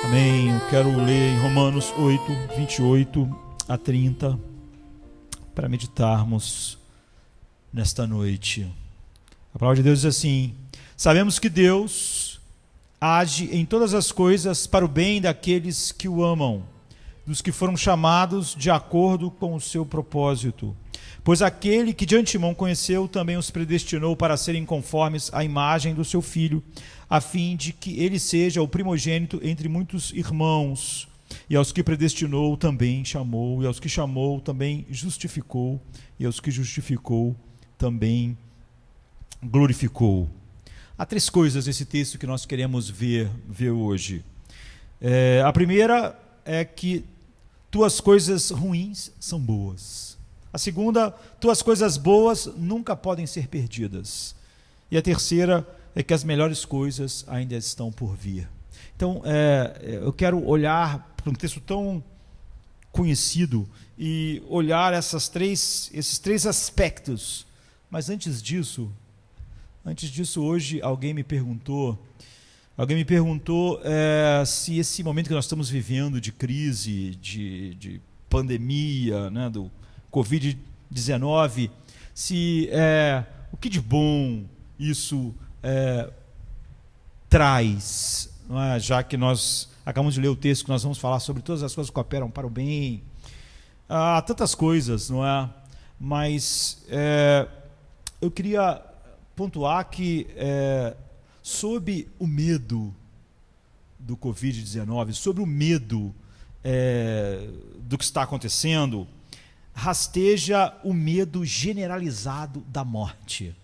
Amém. Eu quero ler em Romanos 8, 28 a 30, para meditarmos nesta noite. A palavra de Deus diz assim: sabemos que Deus age em todas as coisas para o bem daqueles que o amam, dos que foram chamados de acordo com o seu propósito. Pois aquele que de antemão conheceu também os predestinou para serem conformes à imagem do seu Filho, a fim de que ele seja o primogênito entre muitos irmãos. E aos que predestinou também chamou, e aos que chamou também justificou, e aos que justificou também glorificou. Há três coisas nesse texto que nós queremos ver hoje. A primeira é que tuas coisas ruins são boas. A segunda, tuas coisas boas nunca podem ser perdidas. E a terceira é que as melhores coisas ainda estão por vir. Então, eu quero olhar para um texto tão conhecido e olhar esses três aspectos. Mas antes disso, hoje alguém me perguntou se esse momento que nós estamos vivendo de crise, de pandemia, né, do Covid-19, o que de bom isso traz, não é? Já que nós acabamos de ler o texto que nós vamos falar sobre todas as coisas que cooperam para o bem. Há tantas coisas, não é? Mas eu queria pontuar que sob o medo do Covid-19, sobre o medo do que está acontecendo, rasteja o medo generalizado da morte,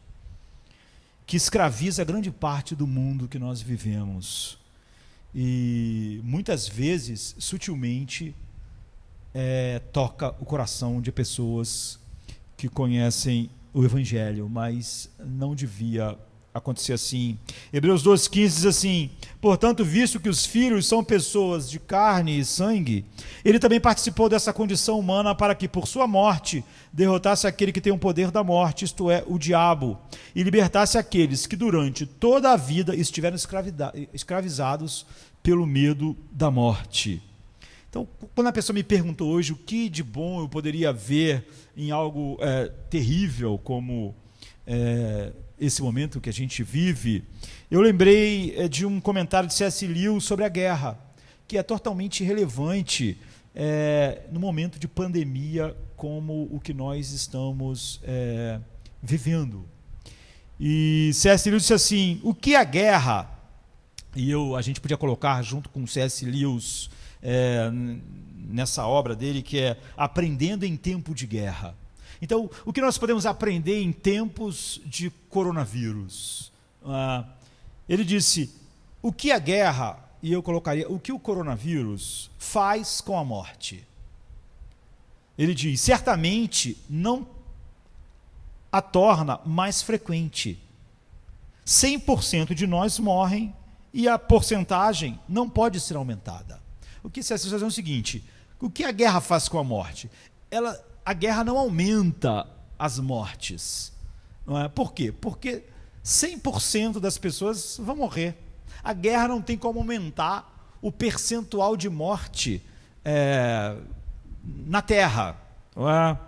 que escraviza grande parte do mundo que nós vivemos. E muitas vezes, sutilmente, toca o coração de pessoas que conhecem o Evangelho, mas não devia acontecer assim. Hebreus 12:15 diz assim: portanto, visto que os filhos são pessoas de carne e sangue, ele também participou dessa condição humana para que, por sua morte, derrotasse aquele que tem o poder da morte, isto é, o diabo, e libertasse aqueles que durante toda a vida estiveram escravizados pelo medo da morte. Então, quando a pessoa me perguntou hoje o que de bom eu poderia ver em algo terrível como esse momento que a gente vive, eu lembrei de um comentário de C.S. Lewis sobre a guerra, que é totalmente relevante no momento de pandemia como o que nós estamos vivendo. E C.S. Lewis disse assim: o que a guerra, e a gente podia colocar junto com C.S. Lewis nessa obra dele, que é Aprendendo em Tempo de Guerra. Então, o que nós podemos aprender em tempos de coronavírus? Ele disse: o que a guerra, e eu colocaria, o que o coronavírus faz com a morte? Ele diz: certamente não a torna mais frequente. 100% de nós morrem e a porcentagem não pode ser aumentada. O que se faz é o seguinte: o que a guerra faz com a morte? A guerra não aumenta as mortes. Não é? Por quê? Porque 100% das pessoas vão morrer. A guerra não tem como aumentar o percentual de morte na Terra. Não é?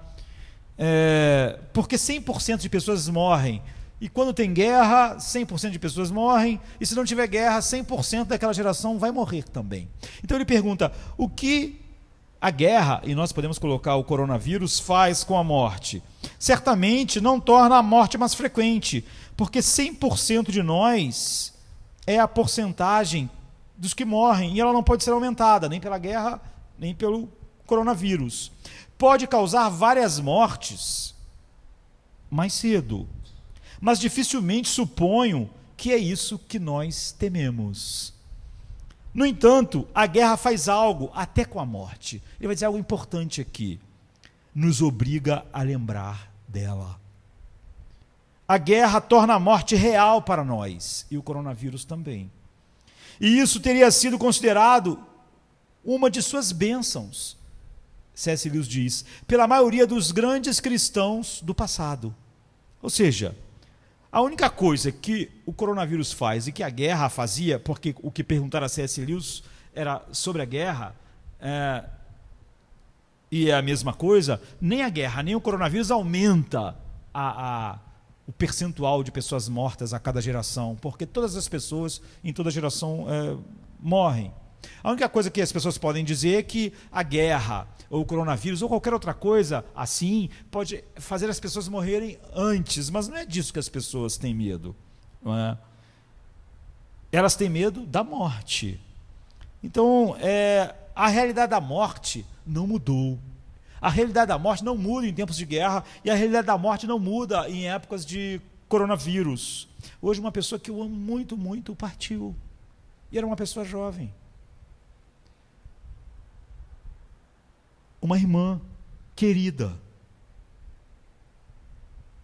Porque 100% de pessoas morrem. E quando tem guerra, 100% de pessoas morrem. E se não tiver guerra, 100% daquela geração vai morrer também. Então ele pergunta: o que a guerra, e nós podemos colocar o coronavírus, faz com a morte? Certamente não torna a morte mais frequente, porque 100% de nós é a porcentagem dos que morrem, e ela não pode ser aumentada, nem pela guerra, nem pelo coronavírus. Pode causar várias mortes mais cedo, mas dificilmente suponho que é isso que nós tememos. No entanto, a guerra faz algo até com a morte. Ele vai dizer algo importante aqui: nos obriga a lembrar dela. A guerra torna a morte real para nós, e o coronavírus também. E isso teria sido considerado uma de suas bênçãos, C.S. Lewis diz, pela maioria dos grandes cristãos do passado. Ou seja, a única coisa que o coronavírus faz e que a guerra fazia, porque o que perguntaram a C.S. Lewis era sobre a guerra, e é a mesma coisa, nem a guerra, nem o coronavírus aumenta o percentual de pessoas mortas a cada geração, porque todas as pessoas em toda geração morrem. A única coisa que as pessoas podem dizer é que a guerra, ou o coronavírus, ou qualquer outra coisa assim, pode fazer as pessoas morrerem antes, mas não é disso que as pessoas têm medo, não é? Elas têm medo da morte. Então, a realidade da morte não mudou. A realidade da morte não muda em tempos de guerra, e a realidade da morte não muda em épocas de coronavírus. Hoje, uma pessoa que eu amo muito, muito, partiu. E era uma pessoa jovem. Uma irmã querida.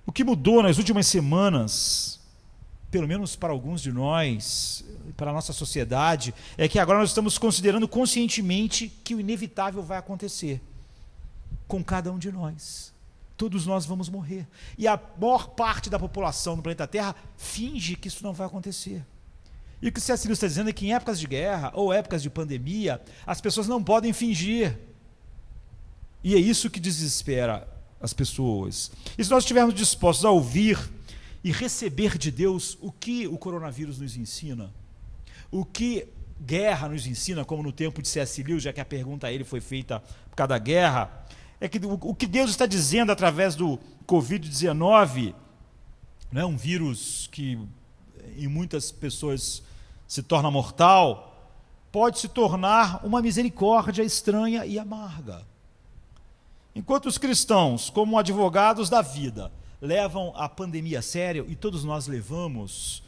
O que mudou nas últimas semanas, pelo menos para alguns de nós, para a nossa sociedade, é que agora nós estamos considerando conscientemente que o inevitável vai acontecer com cada um de nós. Todos nós vamos morrer. E a maior parte da população no planeta Terra finge que isso não vai acontecer. E o que o C.S. Lewis está dizendo é que em épocas de guerra ou épocas de pandemia, as pessoas não podem fingir. E é isso que desespera as pessoas. E se nós estivermos dispostos a ouvir e receber de Deus o que o coronavírus nos ensina, o que guerra nos ensina, como no tempo de C.S. Lewis, já que a pergunta a ele foi feita por causa da guerra, é que o que Deus está dizendo através do Covid-19, né, um vírus que em muitas pessoas se torna mortal, pode se tornar uma misericórdia estranha e amarga. Enquanto os cristãos, como advogados da vida, levam a pandemia a sério, e todos nós levamos,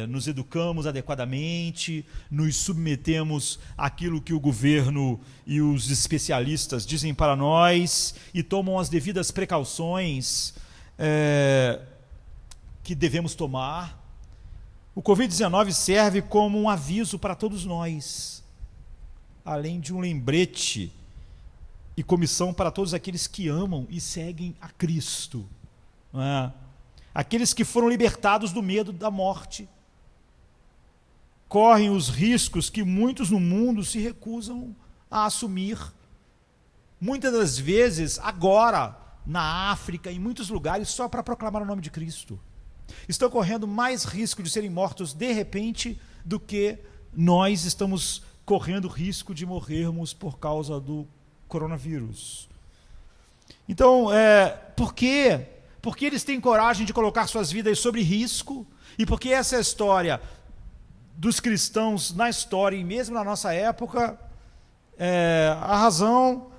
nos educamos adequadamente, nos submetemos àquilo que o governo e os especialistas dizem para nós, e tomam as devidas precauções que devemos tomar. O Covid-19 serve como um aviso para todos nós, além de um lembrete e comissão para todos aqueles que amam e seguem a Cristo, não é? Aqueles que foram libertados do medo da morte, correm os riscos que muitos no mundo se recusam a assumir. Muitas das vezes, agora, na África, em muitos lugares, só para proclamar o nome de Cristo. Estão correndo mais risco de serem mortos de repente do que nós estamos correndo risco de morrermos por causa do coronavírus. Então, por quê? Porque eles têm coragem de colocar suas vidas sob risco, e porque essa é a história dos cristãos na história e mesmo na nossa época. A razão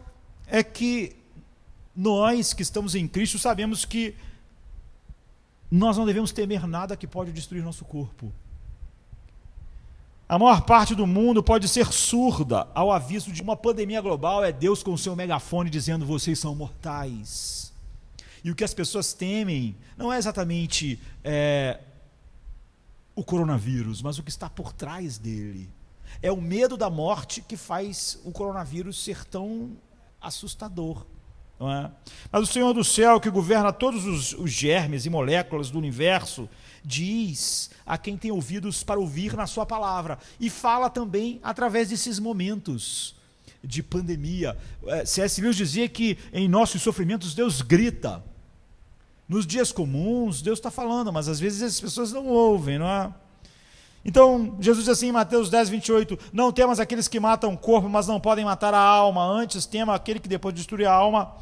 é que nós que estamos em Cristo sabemos que nós não devemos temer nada que pode destruir nosso corpo. A maior parte do mundo pode ser surda ao aviso de uma pandemia global. É Deus com o seu megafone dizendo: vocês são mortais. E o que as pessoas temem não é exatamente o coronavírus, mas o que está por trás dele. É o medo da morte que faz o coronavírus ser tão assustador, não é? Mas o Senhor do céu, que governa todos os germes e moléculas do universo, diz a quem tem ouvidos para ouvir na sua palavra, e fala também através desses momentos de pandemia. C.S. Lewis dizia que em nossos sofrimentos Deus grita. Nos dias comuns Deus está falando, mas às vezes as pessoas não ouvem, não é? Então Jesus diz assim em Mateus 10, 28, não temas aqueles que matam o corpo, mas não podem matar a alma, antes tema aquele que depois de destruir a alma,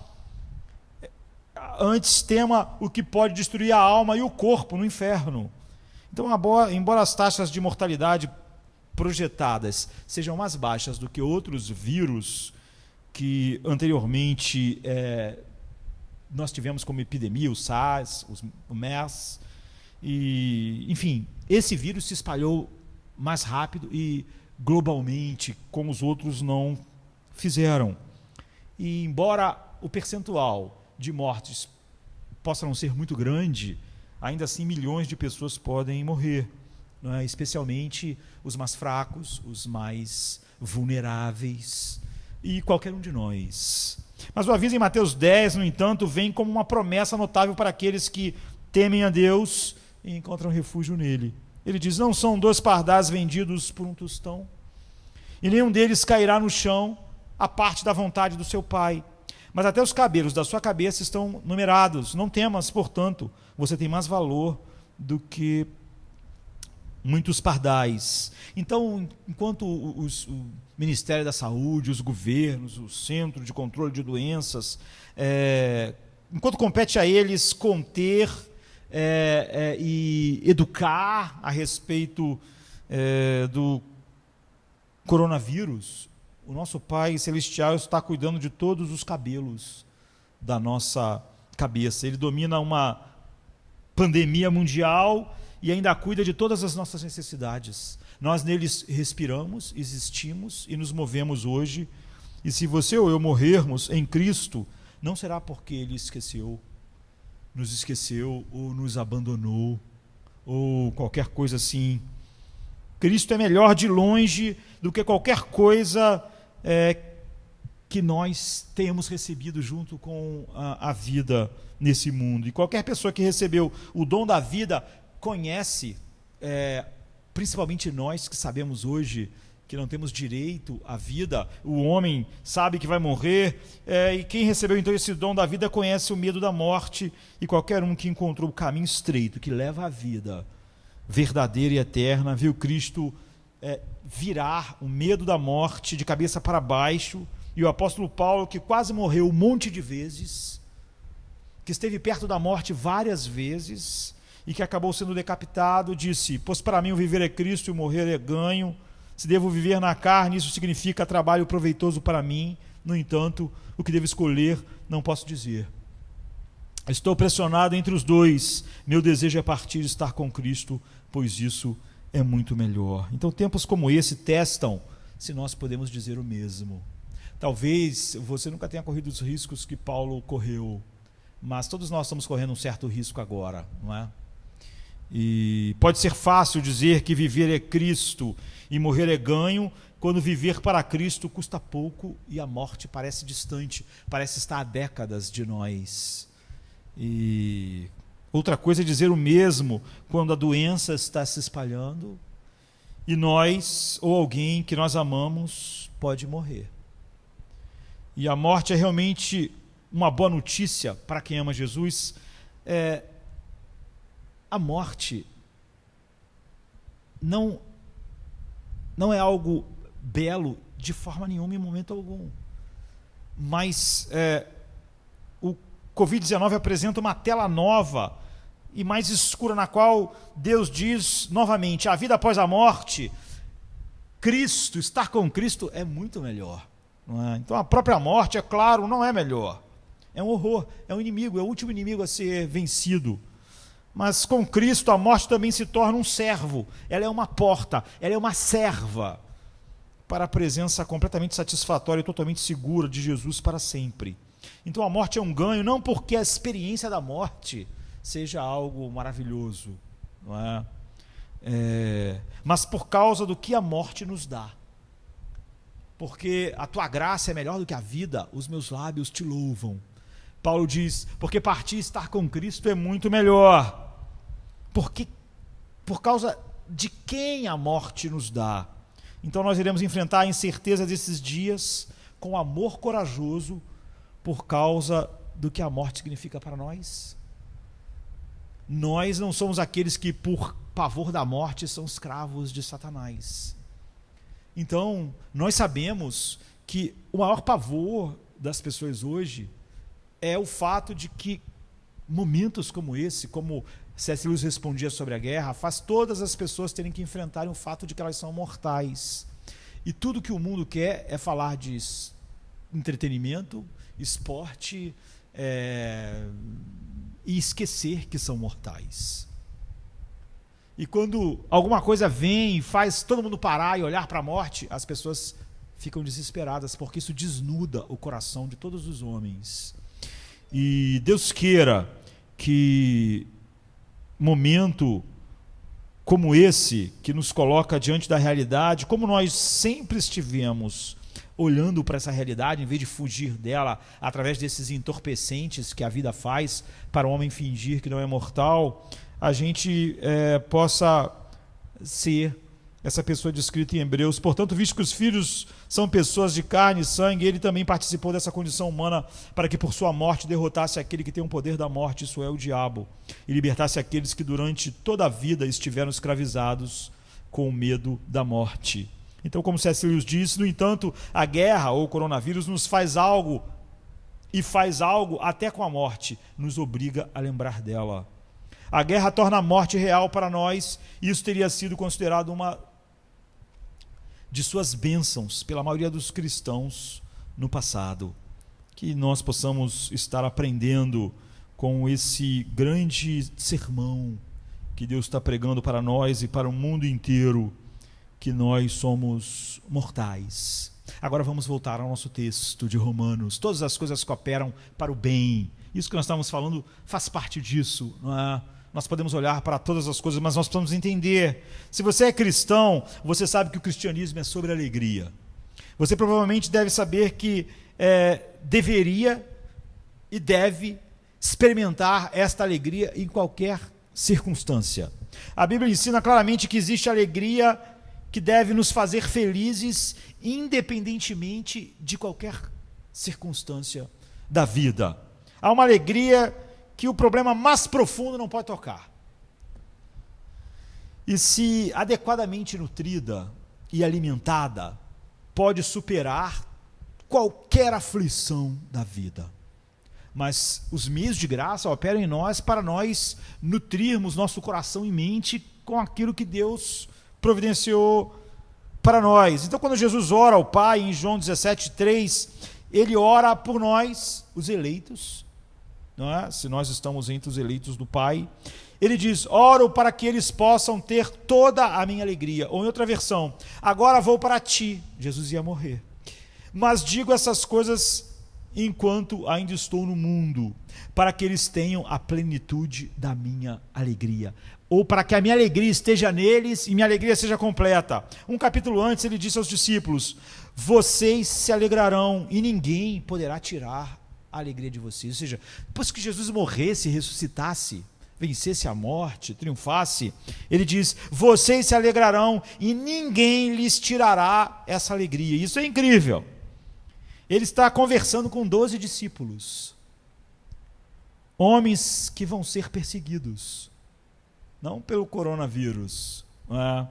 antes tema o que pode destruir a alma e o corpo no inferno. Então, embora as taxas de mortalidade projetadas sejam mais baixas do que outros vírus que anteriormente nós tivemos como epidemia, o SARS, o MERS, e, enfim, esse vírus se espalhou mais rápido e globalmente, como os outros não fizeram. E embora o percentual de mortes possa não ser muito grande, ainda assim milhões de pessoas podem morrer, não é? Especialmente os mais fracos, os mais vulneráveis, e qualquer um de nós. Mas o aviso em Mateus 10, no entanto, vem como uma promessa notável para aqueles que temem a Deus e encontram refúgio nele. Ele diz: não são 2 pardais vendidos por um tostão? e nenhum deles cairá no chão, a parte da vontade do seu Pai. Mas até os cabelos da sua cabeça estão numerados. Não temas, portanto, você tem mais valor do que muitos pardais. Então, enquanto o Ministério da Saúde, os governos, o Centro de Controle de Doenças, enquanto compete a eles conter e educar a respeito do coronavírus, o nosso Pai Celestial está cuidando de todos os cabelos da nossa cabeça. Ele domina uma pandemia mundial e ainda cuida de todas as nossas necessidades. Nós neles respiramos, existimos e nos movemos hoje. E se você ou eu morrermos em Cristo, não será porque Ele nos esqueceu ou nos abandonou, ou qualquer coisa assim. Cristo é melhor de longe do que qualquer coisa que nós tenhamos recebido junto com a vida nesse mundo. E qualquer pessoa que recebeu o dom da vida conhece, principalmente nós que sabemos hoje que não temos direito à vida, o homem sabe que vai morrer, e quem recebeu então esse dom da vida conhece o medo da morte, e qualquer um que encontrou o caminho estreito que leva à vida verdadeira e eterna, viu Cristo virar o medo da morte de cabeça para baixo. E o apóstolo Paulo, que quase morreu um monte de vezes, que esteve perto da morte várias vezes e que acabou sendo decapitado, disse: pois para mim o viver é Cristo e o morrer é ganho. Se devo viver na carne, isso significa trabalho proveitoso para mim. No entanto, o que devo escolher não posso dizer. Estou pressionado entre os dois. Meu desejo é partir e estar com Cristo, pois isso é muito melhor. Então, tempos como esse testam se nós podemos dizer o mesmo. Talvez você nunca tenha corrido os riscos que Paulo correu, mas todos nós estamos correndo um certo risco agora, não é? E pode ser fácil dizer que viver é Cristo e morrer é ganho, quando viver para Cristo custa pouco e a morte parece distante, parece estar a décadas de nós. E outra coisa é dizer o mesmo quando a doença está se espalhando e nós, ou alguém que nós amamos, pode morrer. E a morte é realmente uma boa notícia para quem ama Jesus. A morte não é algo belo de forma nenhuma, em momento algum. Mas o Covid-19 apresenta uma tela nova e mais escura, na qual Deus diz novamente: a vida após a morte, Cristo, estar com Cristo é muito melhor. Não é? Então a própria morte, é claro, não é melhor. É um horror, é um inimigo, é o último inimigo a ser vencido. Mas com Cristo a morte também se torna um servo. Ela é uma porta, ela é uma serva para a presença completamente satisfatória e totalmente segura de Jesus para sempre. Então a morte é um ganho, não porque a experiência da morte seja algo maravilhoso, não é? Mas por causa do que a morte nos dá. Porque a tua graça é melhor do que a vida, os meus lábios te louvam. Paulo diz: porque partir e estar com Cristo é muito melhor. Porque, por causa de quem a morte nos dá. Então nós iremos enfrentar a incerteza desses dias com amor corajoso, por causa do que a morte significa para nós. Nós não somos aqueles que, por pavor da morte, são escravos de Satanás. Então, nós sabemos que o maior pavor das pessoas hoje é o fato de que momentos como esse, como C.S. Lewis respondia sobre a guerra, faz todas as pessoas terem que enfrentarem o fato de que elas são mortais. E tudo que o mundo quer é falar de entretenimento, esporte, e esquecer que são mortais. E quando alguma coisa vem e faz todo mundo parar e olhar para a morte, as pessoas ficam desesperadas, porque isso desnuda o coração de todos os homens. E Deus queira que momento como esse, que nos coloca diante da realidade, como nós sempre estivemos olhando para essa realidade, em vez de fugir dela através desses entorpecentes que a vida faz para o homem fingir que não é mortal, a gente possa ser Essa pessoa descrita em Hebreus. Portanto, visto que os filhos são pessoas de carne e sangue, ele também participou dessa condição humana para que por sua morte derrotasse aquele que tem o poder da morte, isso é, o diabo, e libertasse aqueles que durante toda a vida estiveram escravizados com o medo da morte. Então, como C.S. Lewis disse, no entanto, a guerra ou o coronavírus nos faz algo, e faz algo até com a morte, nos obriga a lembrar dela. A guerra torna a morte real para nós, e isso teria sido considerado uma de suas bênçãos pela maioria dos cristãos no passado. Que nós possamos estar aprendendo com esse grande sermão que Deus está pregando para nós e para o mundo inteiro, que nós somos mortais. Agora vamos voltar ao nosso texto de Romanos. Todas as coisas cooperam para o bem. Isso que nós estamos falando faz parte disso, não é? Nós podemos olhar para todas as coisas, mas nós precisamos entender. Se você é cristão, você sabe que o cristianismo é sobre alegria. Você provavelmente deve saber que deveria e deve experimentar esta alegria em qualquer circunstância. A Bíblia ensina claramente que existe alegria que deve nos fazer felizes, independentemente de qualquer circunstância da vida. Há uma alegria que o problema mais profundo não pode tocar. E se adequadamente nutrida e alimentada, pode superar qualquer aflição da vida. Mas os meios de graça operam em nós para nós nutrirmos nosso coração e mente com aquilo que Deus providenciou para nós. Então, quando Jesus ora ao Pai, em João 17:3, ele ora por nós, os eleitos, não é? Se nós estamos entre os eleitos do Pai, ele diz: oro para que eles possam ter toda a minha alegria. Ou em outra versão, agora vou para ti. Jesus ia morrer. Mas digo essas coisas enquanto ainda estou no mundo, para que eles tenham a plenitude da minha alegria. Ou para que a minha alegria esteja neles e minha alegria seja completa. Um capítulo antes ele disse aos discípulos: vocês se alegrarão e ninguém poderá tirar a alegria de vocês. Ou seja, depois que Jesus morresse, ressuscitasse, vencesse a morte, triunfasse, ele diz: vocês se alegrarão e ninguém lhes tirará essa alegria. Isso é incrível. Ele está conversando com 12 discípulos, homens que vão ser perseguidos, não pelo coronavírus, não é?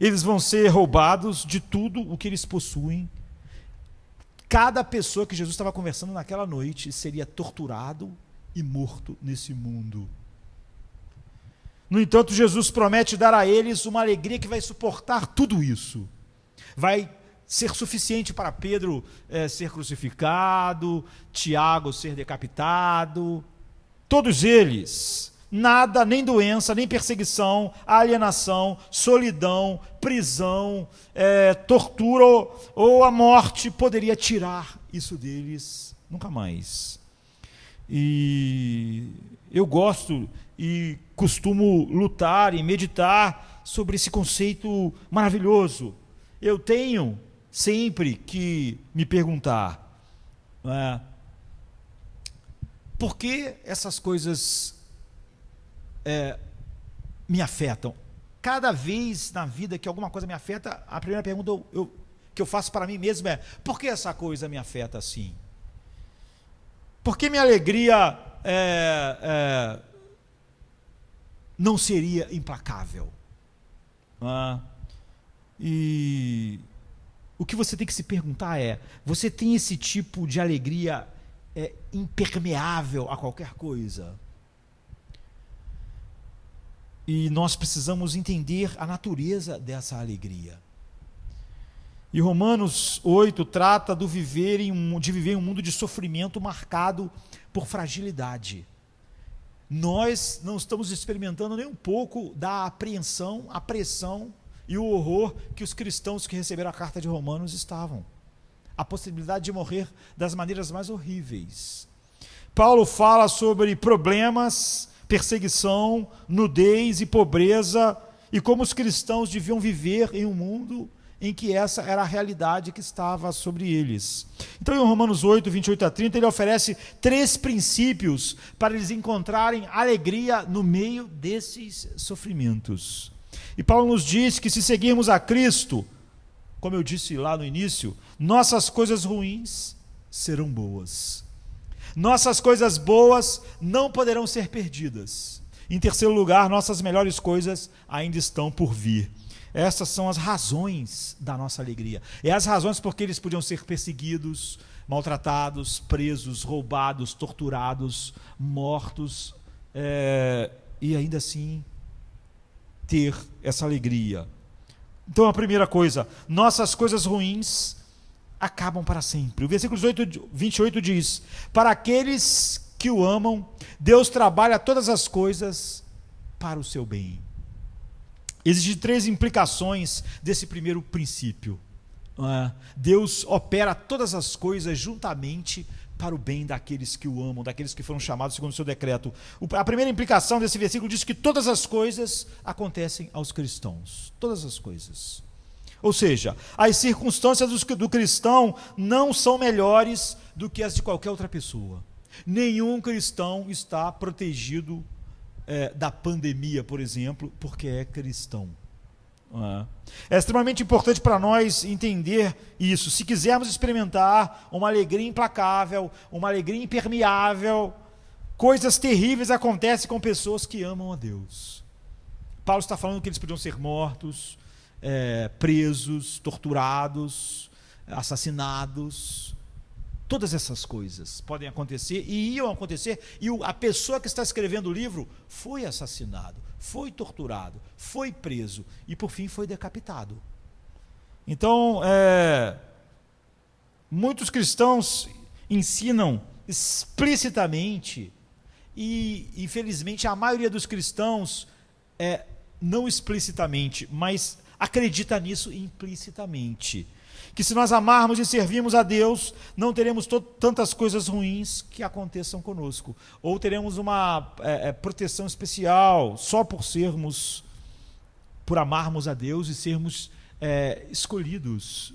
Eles vão ser roubados de tudo o que eles possuem. Cada pessoa que Jesus estava conversando naquela noite seria torturado e morto nesse mundo. No entanto, Jesus promete dar a eles uma alegria que vai suportar tudo isso. Vai ser suficiente para Pedro ser crucificado, Tiago ser decapitado, todos eles. Nada, nem doença, nem perseguição, alienação, solidão, prisão, tortura ou a morte poderia tirar isso deles nunca mais. E eu gosto e costumo lutar e meditar sobre esse conceito maravilhoso. Eu tenho sempre que me perguntar, por que essas coisas me afetam? Cada vez na vida que alguma coisa me afeta, a primeira pergunta que eu faço para mim mesmo é: por que essa coisa me afeta assim? Por que minha alegria não seria implacável? E o que você tem que se perguntar é: você tem esse tipo de alegria impermeável a qualquer coisa? E nós precisamos entender a natureza dessa alegria. E Romanos 8 trata de viver em um mundo de sofrimento marcado por fragilidade. Nós não estamos experimentando nem um pouco da apreensão, a pressão e o horror que os cristãos que receberam a carta de Romanos estavam. A possibilidade de morrer das maneiras mais horríveis. Paulo fala sobre problemas, perseguição, nudez e pobreza, e como os cristãos deviam viver em um mundo em que essa era a realidade que estava sobre eles. Então, em Romanos 8, 28 a 30, ele oferece 3 princípios para eles encontrarem alegria no meio desses sofrimentos. E Paulo nos diz que se seguirmos a Cristo, como eu disse lá no início, nossas coisas ruins serão boas. Nossas coisas boas não poderão ser perdidas. Em terceiro lugar, nossas melhores coisas ainda estão por vir. Essas são as razões da nossa alegria. É as razões porque eles podiam ser perseguidos, maltratados, presos, roubados, torturados, mortos, e ainda assim ter essa alegria. Então a primeira coisa, nossas coisas ruins acabam para sempre. O versículo 28 diz: para aqueles que o amam, Deus trabalha todas as coisas para o seu bem. Existem 3 implicações desse primeiro princípio. Deus opera todas as coisas juntamente para o bem daqueles que o amam, daqueles que foram chamados segundo o seu decreto. A primeira implicação desse versículo diz que todas as coisas acontecem aos cristãos. Todas as coisas. Ou seja, as circunstâncias do cristão não são melhores do que as de qualquer outra pessoa. Nenhum cristão está protegido da pandemia, por exemplo, porque é cristão. É extremamente importante para nós entender isso. Se quisermos experimentar uma alegria implacável, uma alegria impermeável, coisas terríveis acontecem com pessoas que amam a Deus. Paulo está falando que eles podiam ser mortos, presos, torturados, assassinados. Todas essas coisas podem acontecer e iam acontecer, e a pessoa que está escrevendo o livro foi assassinado, foi torturado, foi preso e por fim foi decapitado. Então, muitos cristãos ensinam explicitamente, e infelizmente a maioria dos cristãos não explicitamente, mas acredita nisso implicitamente, que se nós amarmos e servirmos a Deus, não teremos tantas coisas ruins que aconteçam conosco, ou teremos uma proteção especial só por amarmos a Deus e sermos escolhidos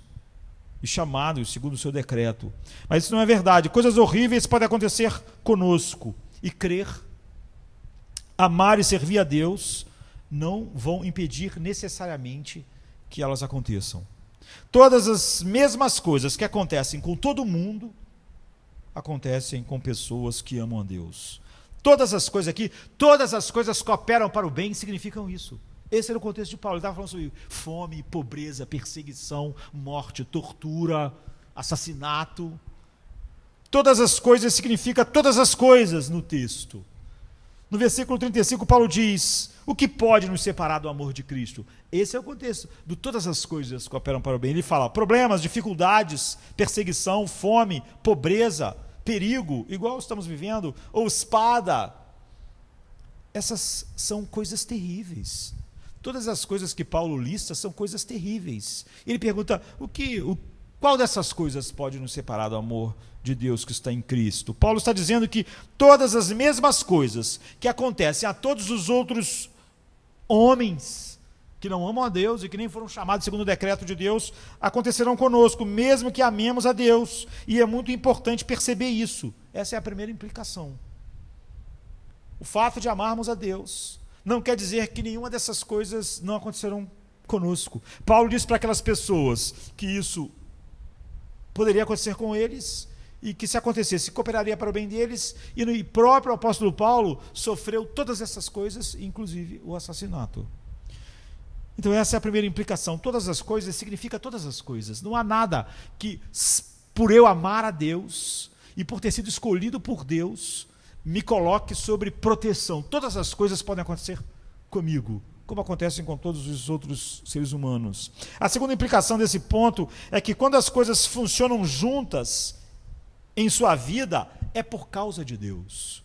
e chamados segundo o seu decreto. Mas isso não é verdade. Coisas horríveis podem acontecer conosco, e crer, amar e servir a Deus não vão impedir necessariamente que elas aconteçam. Todas as mesmas coisas que acontecem com todo mundo acontecem com pessoas que amam a Deus. Todas as coisas aqui, todas as coisas cooperam para o bem, significam isso. Esse era o contexto de Paulo. Ele estava falando sobre fome, pobreza, perseguição, morte, tortura, assassinato. Todas as coisas significa todas as coisas no texto. No versículo 35, Paulo diz: o que pode nos separar do amor de Cristo? Esse é o contexto de todas as coisas que cooperam para o bem. Ele fala problemas, dificuldades, perseguição, fome, pobreza, perigo, igual estamos vivendo, ou espada. Essas são coisas terríveis. Todas as coisas que Paulo lista são coisas terríveis. Ele pergunta: qual dessas coisas pode nos separar do amor de Deus que está em Cristo? Paulo está dizendo que todas as mesmas coisas que acontecem a todos os outros homens que não amam a Deus e que nem foram chamados segundo o decreto de Deus, acontecerão conosco, mesmo que amemos a Deus. E é muito importante perceber isso. Essa é a primeira implicação. O fato de amarmos a Deus não quer dizer que nenhuma dessas coisas não acontecerão conosco. Paulo diz para aquelas pessoas que isso poderia acontecer com eles, e que se acontecesse, cooperaria para o bem deles, e o próprio apóstolo Paulo sofreu todas essas coisas, inclusive o assassinato. Então essa é a primeira implicação. Todas as coisas significa todas as coisas. Não há nada que, por eu amar a Deus, e por ter sido escolhido por Deus, me coloque sobre proteção. Todas as coisas podem acontecer comigo, como acontecem com todos os outros seres humanos. A segunda implicação desse ponto é que quando as coisas funcionam juntas em sua vida, é por causa de Deus.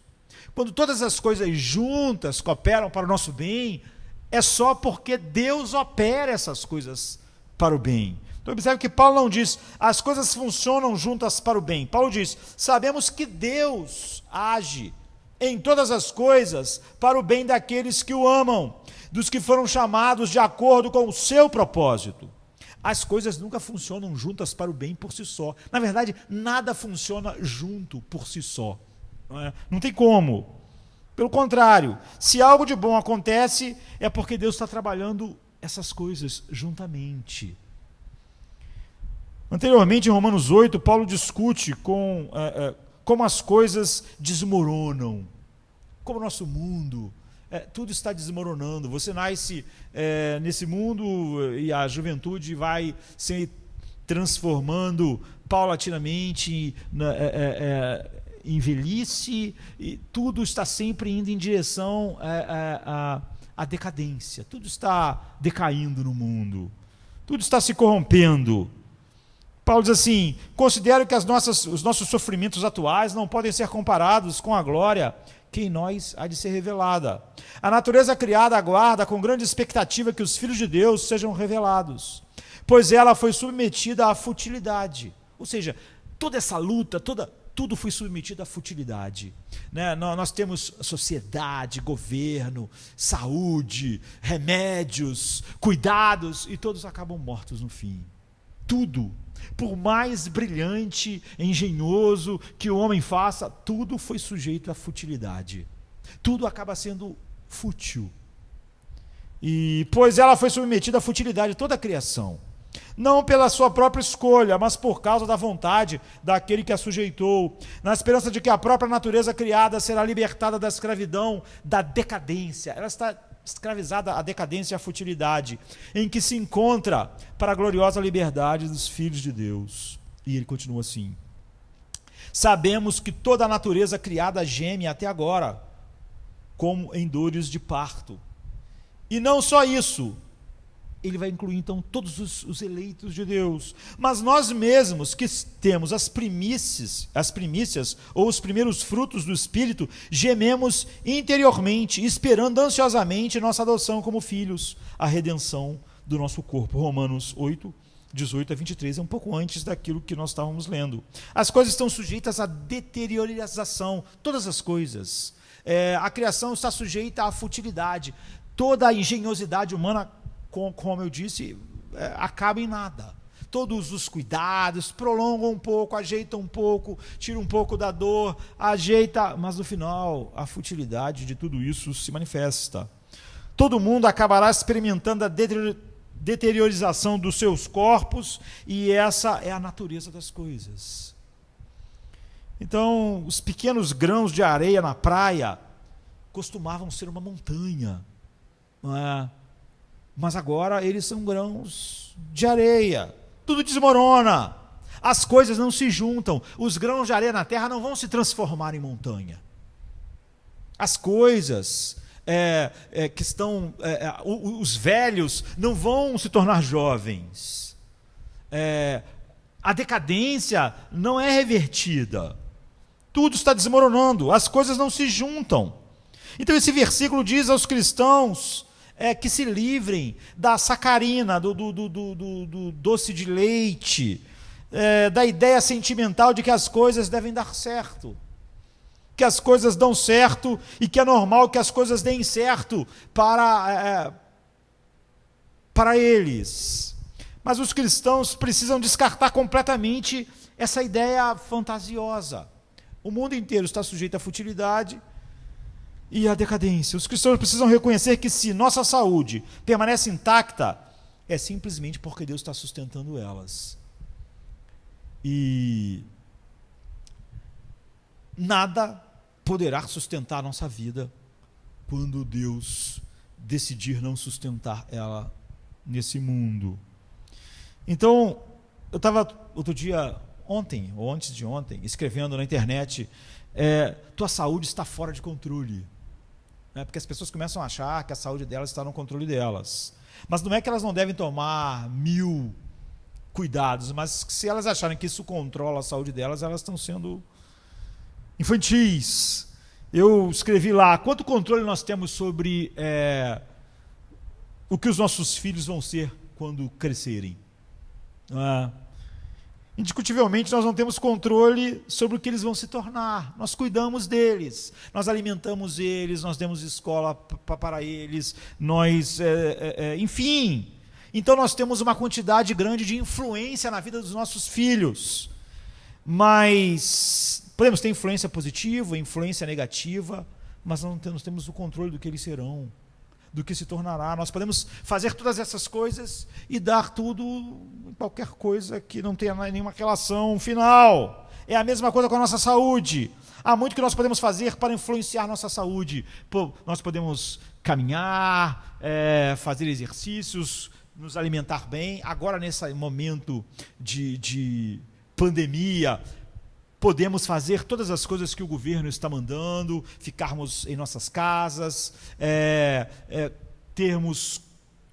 Quando todas as coisas juntas cooperam para o nosso bem, é só porque Deus opera essas coisas para o bem. Então observe que Paulo não diz, as coisas funcionam juntas para o bem. Paulo diz, sabemos que Deus age em todas as coisas para o bem daqueles que o amam, dos que foram chamados de acordo com o seu propósito. As coisas nunca funcionam juntas para o bem por si só. Na verdade, nada funciona junto por si só. Não tem como. Pelo contrário, se algo de bom acontece, é porque Deus está trabalhando essas coisas juntamente. Anteriormente, em Romanos 8, Paulo discute como as coisas desmoronam, como o nosso mundo, tudo está desmoronando. Você nasce nesse mundo e a juventude vai se transformando paulatinamente em velhice, e tudo está sempre indo em direção à decadência. Tudo está decaindo no mundo, tudo está se corrompendo. Paulo diz assim: considero que os nossos sofrimentos atuais não podem ser comparados com a glória que em nós há de ser revelada. A natureza criada aguarda com grande expectativa que os filhos de Deus sejam revelados, pois ela foi submetida à futilidade. Ou seja, toda essa luta, tudo foi submetido à futilidade. Nós temos sociedade, governo, saúde, remédios, cuidados, e todos acabam mortos no fim. Tudo, por mais brilhante, engenhoso que o homem faça, tudo foi sujeito à futilidade. Tudo acaba sendo fútil. E pois ela foi submetida à futilidade, toda a criação, não pela sua própria escolha, mas por causa da vontade daquele que a sujeitou, na esperança de que a própria natureza criada será libertada da escravidão, da decadência. Ela está escravizada à decadência e à futilidade, em que se encontra para a gloriosa liberdade dos filhos de Deus. E ele continua assim: sabemos que toda a natureza criada geme até agora, como em dores de parto. E não só isso, ele vai incluir então todos os eleitos de Deus, mas nós mesmos que temos as primícias ou os primeiros frutos do Espírito, gememos interiormente, esperando ansiosamente nossa adoção como filhos, a redenção do nosso corpo. Romanos 8, 18 a 23, é um pouco antes daquilo que nós estávamos lendo. As coisas estão sujeitas à deteriorização, todas as coisas. A criação está sujeita à futilidade, toda a engenhosidade humana, como eu disse, acaba em nada. Todos os cuidados prolongam um pouco, ajeitam um pouco, tiram um pouco da dor, ajeita, mas no final a futilidade de tudo isso se manifesta. Todo mundo acabará experimentando a deteriorização dos seus corpos, e essa é a natureza das coisas. Então, os pequenos grãos de areia na praia costumavam ser uma montanha, não é? Mas agora eles são grãos de areia. Tudo desmorona. As coisas não se juntam. Os grãos de areia na terra não vão se transformar em montanha. As coisas que estão... os velhos não vão se tornar jovens. A decadência não é revertida. Tudo está desmoronando. As coisas não se juntam. Então esse versículo diz aos cristãos que se livrem da sacarina, do doce de leite, da ideia sentimental de que as coisas devem dar certo, que as coisas dão certo e que é normal que as coisas deem certo para eles. Mas os cristãos precisam descartar completamente essa ideia fantasiosa. O mundo inteiro está sujeito à futilidade e a decadência. Os cristãos precisam reconhecer que se nossa saúde permanece intacta, é simplesmente porque Deus está sustentando elas. E nada poderá sustentar a nossa vida quando Deus decidir não sustentar ela nesse mundo. Então, eu estava outro dia, ontem ou antes de ontem, escrevendo na internet, tua saúde está fora de controle. Porque as pessoas começam a achar que a saúde delas está no controle delas. Mas não é que elas não devem tomar 1000 cuidados, mas se elas acharem que isso controla a saúde delas, elas estão sendo infantis. Eu escrevi lá: quanto controle nós temos sobre o que os nossos filhos vão ser quando crescerem? Indiscutivelmente nós não temos controle sobre o que eles vão se tornar. Nós cuidamos deles, nós alimentamos eles, nós demos escola para eles, enfim. Então nós temos uma quantidade grande de influência na vida dos nossos filhos. Mas podemos ter influência positiva, influência negativa, mas não temos o controle do que eles serão, do que se tornará. Nós podemos fazer todas essas coisas e dar tudo em qualquer coisa que não tenha nenhuma relação final. É a mesma coisa com a nossa saúde. Há muito que nós podemos fazer para influenciar nossa saúde. Nós podemos caminhar, fazer exercícios, nos alimentar bem. Agora, nesse momento de pandemia, podemos fazer todas as coisas que o governo está mandando, ficarmos em nossas casas, termos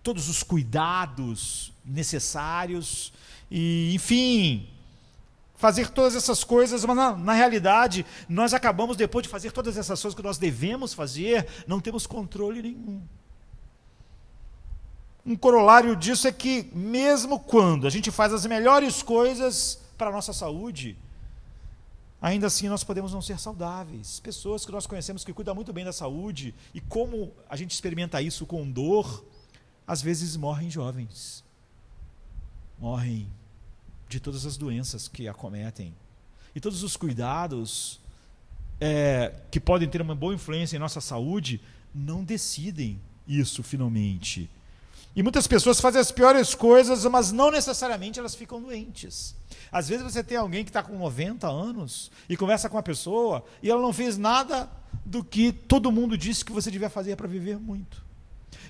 todos os cuidados necessários, e, enfim, fazer todas essas coisas, mas na realidade, nós acabamos, depois de fazer todas essas coisas que nós devemos fazer, não temos controle nenhum. Um corolário disso é que, mesmo quando a gente faz as melhores coisas para a nossa saúde, ainda assim nós podemos não ser saudáveis. Pessoas que nós conhecemos que cuidam muito bem da saúde, e como a gente experimenta isso com dor, às vezes morrem jovens, morrem de todas as doenças que acometem. E todos os cuidados que podem ter uma boa influência em nossa saúde não decidem isso finalmente. E muitas pessoas fazem as piores coisas, mas não necessariamente elas ficam doentes. Às vezes você tem alguém que está com 90 anos e conversa com uma pessoa e ela não fez nada do que todo mundo disse que você devia fazer para viver muito.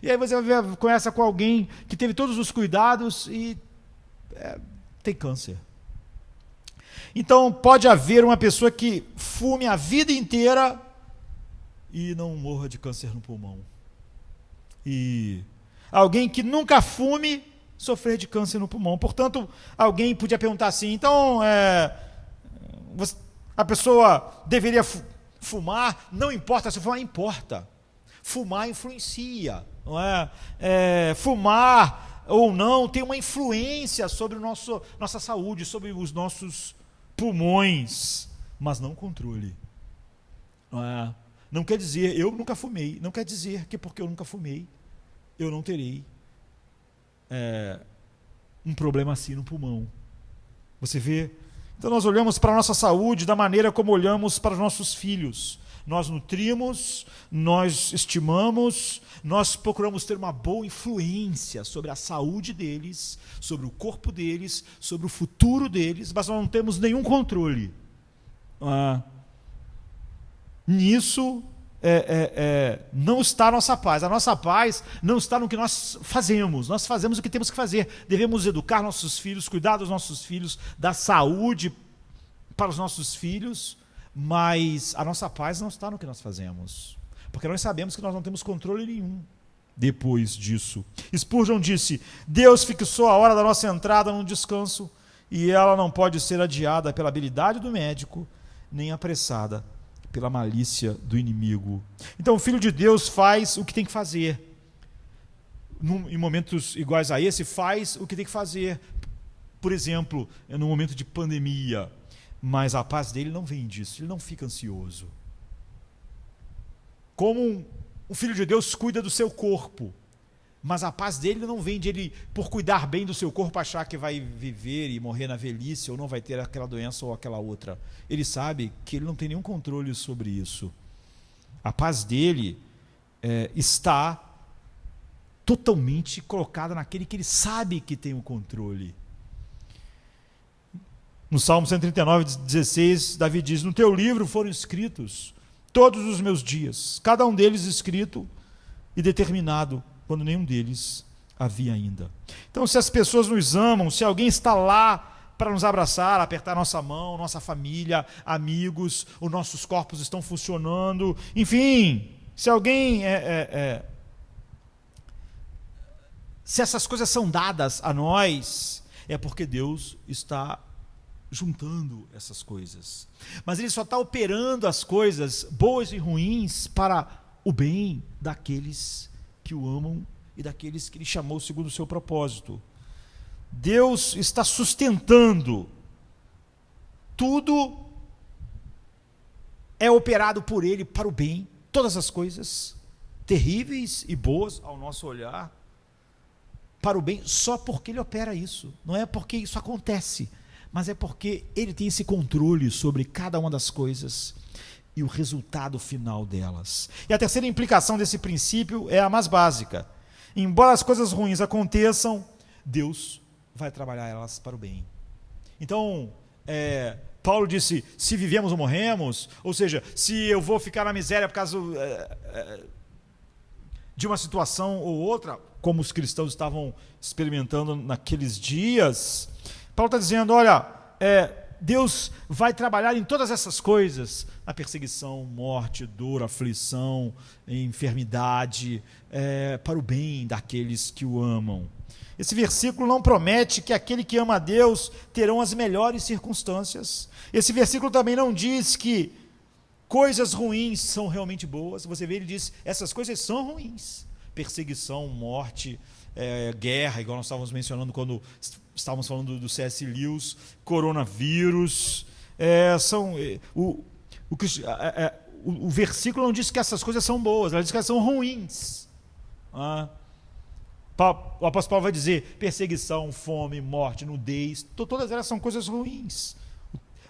E aí você conversa com alguém que teve todos os cuidados e tem câncer. Então pode haver uma pessoa que fume a vida inteira e não morra de câncer no pulmão. E alguém que nunca fume sofrer de câncer no pulmão. Portanto, alguém podia perguntar assim, então, a pessoa deveria fumar? Não importa se fumar, importa. Fumar influencia, não é? Fumar ou não tem uma influência sobre nossa saúde, sobre os nossos pulmões, mas não controle. Não é? Não quer dizer, eu nunca fumei, não quer dizer que porque eu nunca fumei, eu não terei um problema assim no pulmão. Você vê? Então nós olhamos para a nossa saúde da maneira como olhamos para os nossos filhos. Nós nutrimos, nós estimamos, nós procuramos ter uma boa influência sobre a saúde deles, sobre o corpo deles, sobre o futuro deles, mas nós não temos nenhum controle. Nisso não está a nossa paz. A nossa paz não está no que nós fazemos. Nós fazemos o que temos que fazer. Devemos educar nossos filhos, cuidar dos nossos filhos, dar saúde para os nossos filhos, mas a nossa paz não está no que nós fazemos, porque nós sabemos que nós não temos controle nenhum depois disso. Spurgeon disse: Deus fixou a hora da nossa entrada no descanso, e ela não pode ser adiada pela habilidade do médico, nem apressada pela malícia do inimigo. Então o Filho de Deus faz o que tem que fazer. Em momentos iguais a esse, faz o que tem que fazer. Por exemplo, no momento de pandemia. Mas a paz dele não vem disso, ele não fica ansioso. Como o Filho de Deus cuida do seu corpo, mas a paz dele não vem de ele, por cuidar bem do seu corpo, achar que vai viver e morrer na velhice, ou não vai ter aquela doença ou aquela outra. Ele sabe que ele não tem nenhum controle sobre isso. A paz dele está totalmente colocada naquele que ele sabe que tem o controle. No Salmo 139, 16, Davi diz: no teu livro foram escritos todos os meus dias, cada um deles escrito e determinado, quando nenhum deles havia ainda. Então, se as pessoas nos amam, se alguém está lá para nos abraçar, apertar nossa mão, nossa família, amigos, os nossos corpos estão funcionando, enfim, se alguém se essas coisas são dadas a nós, é porque Deus está juntando essas coisas. Mas ele só está operando as coisas boas e ruins para o bem daqueles que o amam e daqueles que ele chamou segundo o seu propósito. Deus está sustentando tudo, é operado por ele para o bem, todas as coisas terríveis e boas ao nosso olhar, para o bem, só porque ele opera isso. Não é porque isso acontece, mas é porque ele tem esse controle sobre cada uma das coisas. e o resultado final delas. E a terceira implicação desse princípio é a mais básica. Embora as coisas ruins aconteçam, Deus vai trabalhar elas para o bem. Então, Paulo disse, se vivemos ou morremos, ou seja, se eu vou ficar na miséria por causa de uma situação ou outra, como os cristãos estavam experimentando naqueles dias, Paulo está dizendo, olha, Deus vai trabalhar em todas essas coisas, a perseguição, morte, dor, aflição, enfermidade, para o bem daqueles que o amam. Esse versículo não promete que aquele que ama a Deus terão as melhores circunstâncias. Esse versículo também não diz que coisas ruins são realmente boas. Você vê, ele diz, essas coisas são ruins. Perseguição, morte, guerra, igual nós estávamos mencionando quando estávamos falando do C.S. Lewis, coronavírus. O versículo não diz que essas coisas são boas, ela diz que elas são ruins. O apóstolo Paulo vai dizer perseguição, fome, morte, nudez, todas elas são coisas ruins.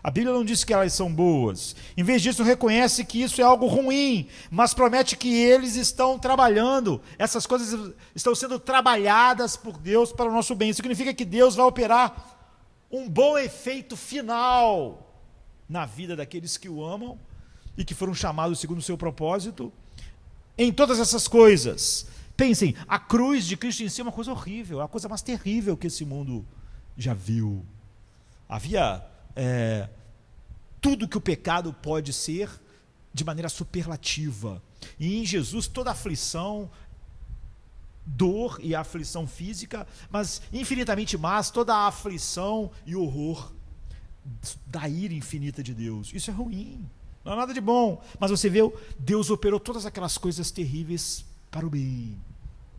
A Bíblia não diz que elas são boas. Em vez disso, reconhece que isso é algo ruim, mas promete que eles estão trabalhando. Essas coisas estão sendo trabalhadas por Deus para o nosso bem. Isso significa que Deus vai operar um bom efeito final na vida daqueles que o amam e que foram chamados segundo o seu propósito em todas essas coisas. Pensem, a cruz de Cristo em si é uma coisa horrível, é a coisa mais terrível que esse mundo já viu. Havia tudo que o pecado pode ser de maneira superlativa. E em Jesus toda aflição, dor e aflição física, mas infinitamente mais toda a aflição e horror da ira infinita de Deus. Isso é ruim, não é nada de bom. Mas você vê, Deus operou todas aquelas coisas terríveis para o bem.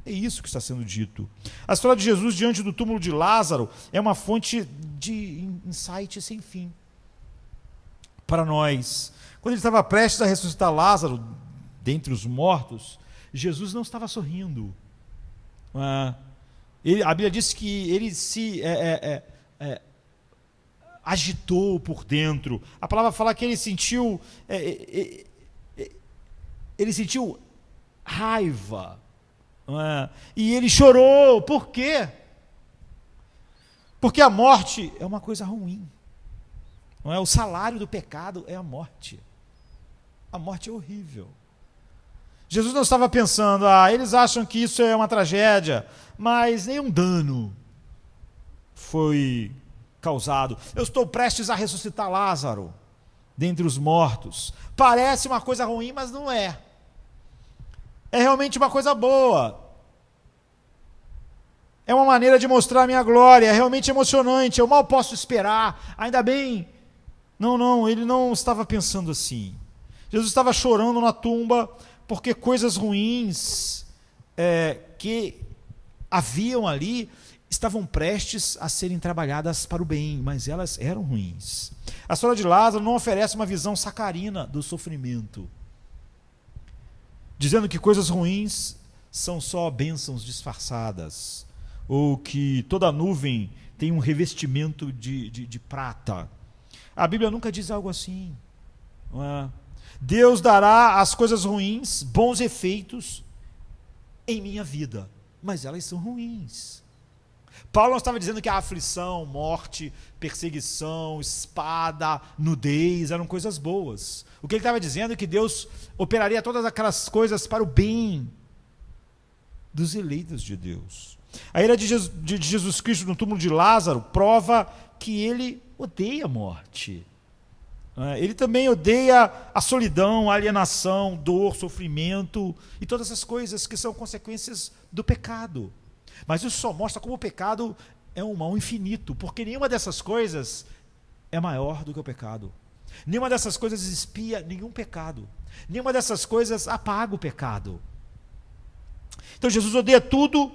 É isso que está sendo dito. A história de Jesus diante do túmulo de Lázaro é uma fonte de insight sem fim para nós. Quando ele estava prestes a ressuscitar Lázaro dentre os mortos, Jesus não estava sorrindo. A Bíblia diz que ele se agitou por dentro. A palavra fala que ele sentiu raiva. E ele chorou. Por quê? Porque a morte é uma coisa ruim. Não é? O salário do pecado é a morte. A morte é horrível. Jesus não estava pensando, eles acham que isso é uma tragédia, mas nenhum dano foi causado. Eu estou prestes a ressuscitar Lázaro dentre os mortos. Parece uma coisa ruim, mas não é. É realmente uma coisa boa. É uma maneira de mostrar a minha glória. É realmente emocionante. Eu mal posso esperar. Ainda bem. Não, ele não estava pensando assim. Jesus estava chorando na tumba porque coisas ruins que haviam ali estavam prestes a serem trabalhadas para o bem, mas elas eram ruins. A história de Lázaro não oferece uma visão sacarina do sofrimento, dizendo que coisas ruins são só bênçãos disfarçadas, ou que toda nuvem tem um revestimento de prata. A Bíblia nunca diz algo assim. Não é? Deus dará às coisas ruins bons efeitos em minha vida, mas elas são ruins. Paulo não estava dizendo que a aflição, morte, perseguição, espada, nudez eram coisas boas. O que ele estava dizendo é que Deus operaria todas aquelas coisas para o bem dos eleitos de Deus. A ira de Jesus Cristo no túmulo de Lázaro prova que ele odeia a morte. Ele também odeia a solidão, a alienação, dor, sofrimento e todas as coisas que são consequências do pecado. Mas isso só mostra como o pecado é um mal infinito, porque nenhuma dessas coisas é maior do que o pecado. Nenhuma dessas coisas expia nenhum pecado. Nenhuma dessas coisas apaga o pecado. Então Jesus odeia tudo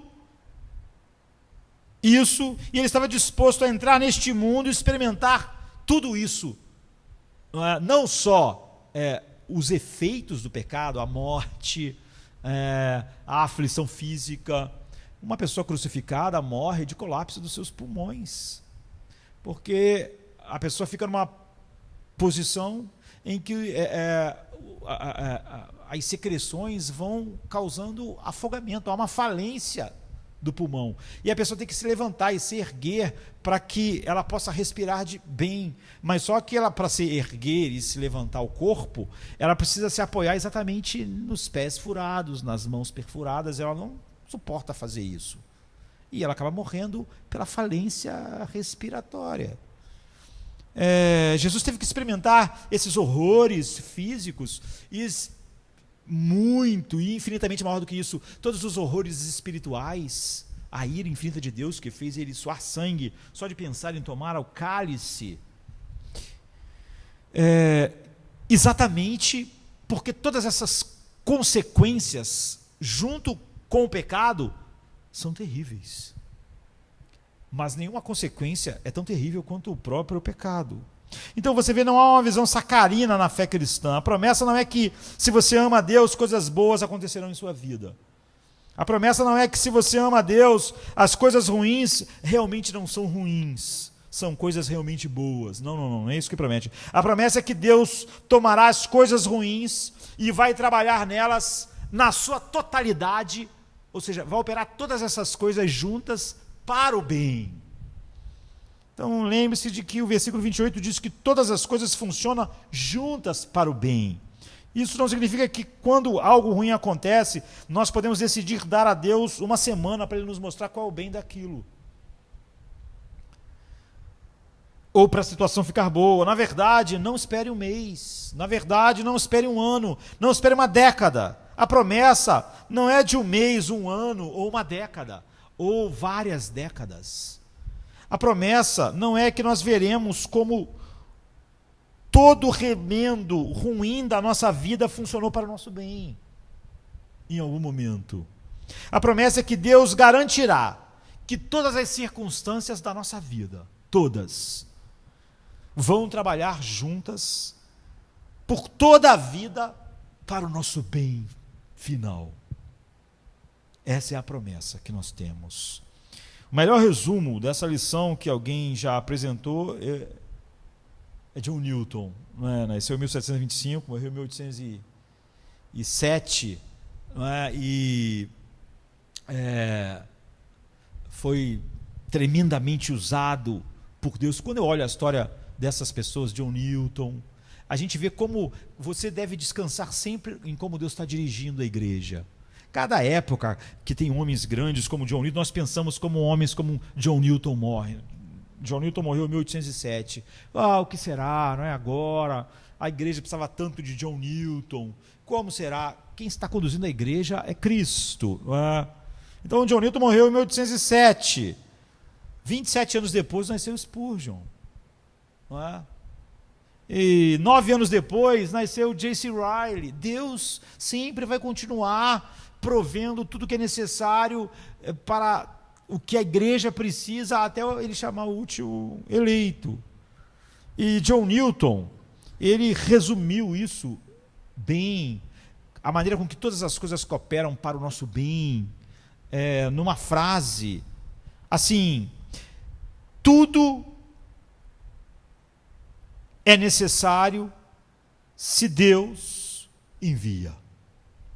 isso, e ele estava disposto a entrar neste mundo e experimentar tudo isso. Não só os efeitos do pecado, a morte, a aflição física. Uma pessoa crucificada morre de colapso dos seus pulmões, porque a pessoa fica numa posição em que as secreções vão causando afogamento, há uma falência do pulmão. E a pessoa tem que se levantar e se erguer para que ela possa respirar bem. Mas só que ela, para se erguer e se levantar o corpo, ela precisa se apoiar exatamente nos pés furados, nas mãos perfuradas. Ela não suporta fazer isso. E ela acaba morrendo pela falência respiratória. Jesus teve que experimentar esses horrores físicos e muito e infinitamente maior do que isso, todos os horrores espirituais, a ira infinita de Deus que fez ele suar sangue só de pensar em tomar o cálice, exatamente porque todas essas consequências junto com o pecado são terríveis, mas nenhuma consequência é tão terrível quanto o próprio pecado. Então você vê, não há uma visão sacarina na fé cristã. A promessa não é que se você ama a Deus, coisas boas acontecerão em sua vida. A promessa não é que se você ama a Deus, as coisas ruins realmente não são ruins, são coisas realmente boas. Não é isso que promete. A promessa é que Deus tomará as coisas ruins e vai trabalhar nelas na sua totalidade, ou seja, vai operar todas essas coisas juntas para o bem. Então lembre-se de que o versículo 28 diz que todas as coisas funcionam juntas para o bem. Isso não significa que quando algo ruim acontece, nós podemos decidir dar a Deus uma semana para Ele nos mostrar qual é o bem daquilo. Ou para a situação ficar boa. Na verdade, não espere um mês. Na verdade, não espere um ano. Não espere uma década. A promessa não é de um mês, um ano ou uma década. Ou várias décadas. A promessa não é que nós veremos como todo remendo ruim da nossa vida funcionou para o nosso bem, em algum momento. A promessa é que Deus garantirá que todas as circunstâncias da nossa vida, todas, vão trabalhar juntas por toda a vida para o nosso bem final. Essa é a promessa que nós temos. O melhor resumo dessa lição que alguém já apresentou é John Newton. Nasceu em 1725, morreu em 1807, foi tremendamente usado por Deus. Quando eu olho a história dessas pessoas, John Newton, a gente vê como você deve descansar sempre em como Deus está dirigindo a igreja. Cada época que tem homens grandes como John Newton, nós pensamos como homens como John Newton morre. John Newton morreu em 1807. O que será? Não é agora? A igreja precisava tanto de John Newton. Como será? Quem está conduzindo a igreja é Cristo. Então, John Newton morreu em 1807. 27 anos depois nasceu Spurgeon. E 9 anos depois nasceu J.C. Ryle. Deus sempre vai continuar provendo tudo que é necessário para o que a igreja precisa, até ele chamar o último eleito. E John Newton, ele resumiu isso bem, a maneira com que todas as coisas cooperam para o nosso bem, numa frase, assim: tudo é necessário se Deus envia.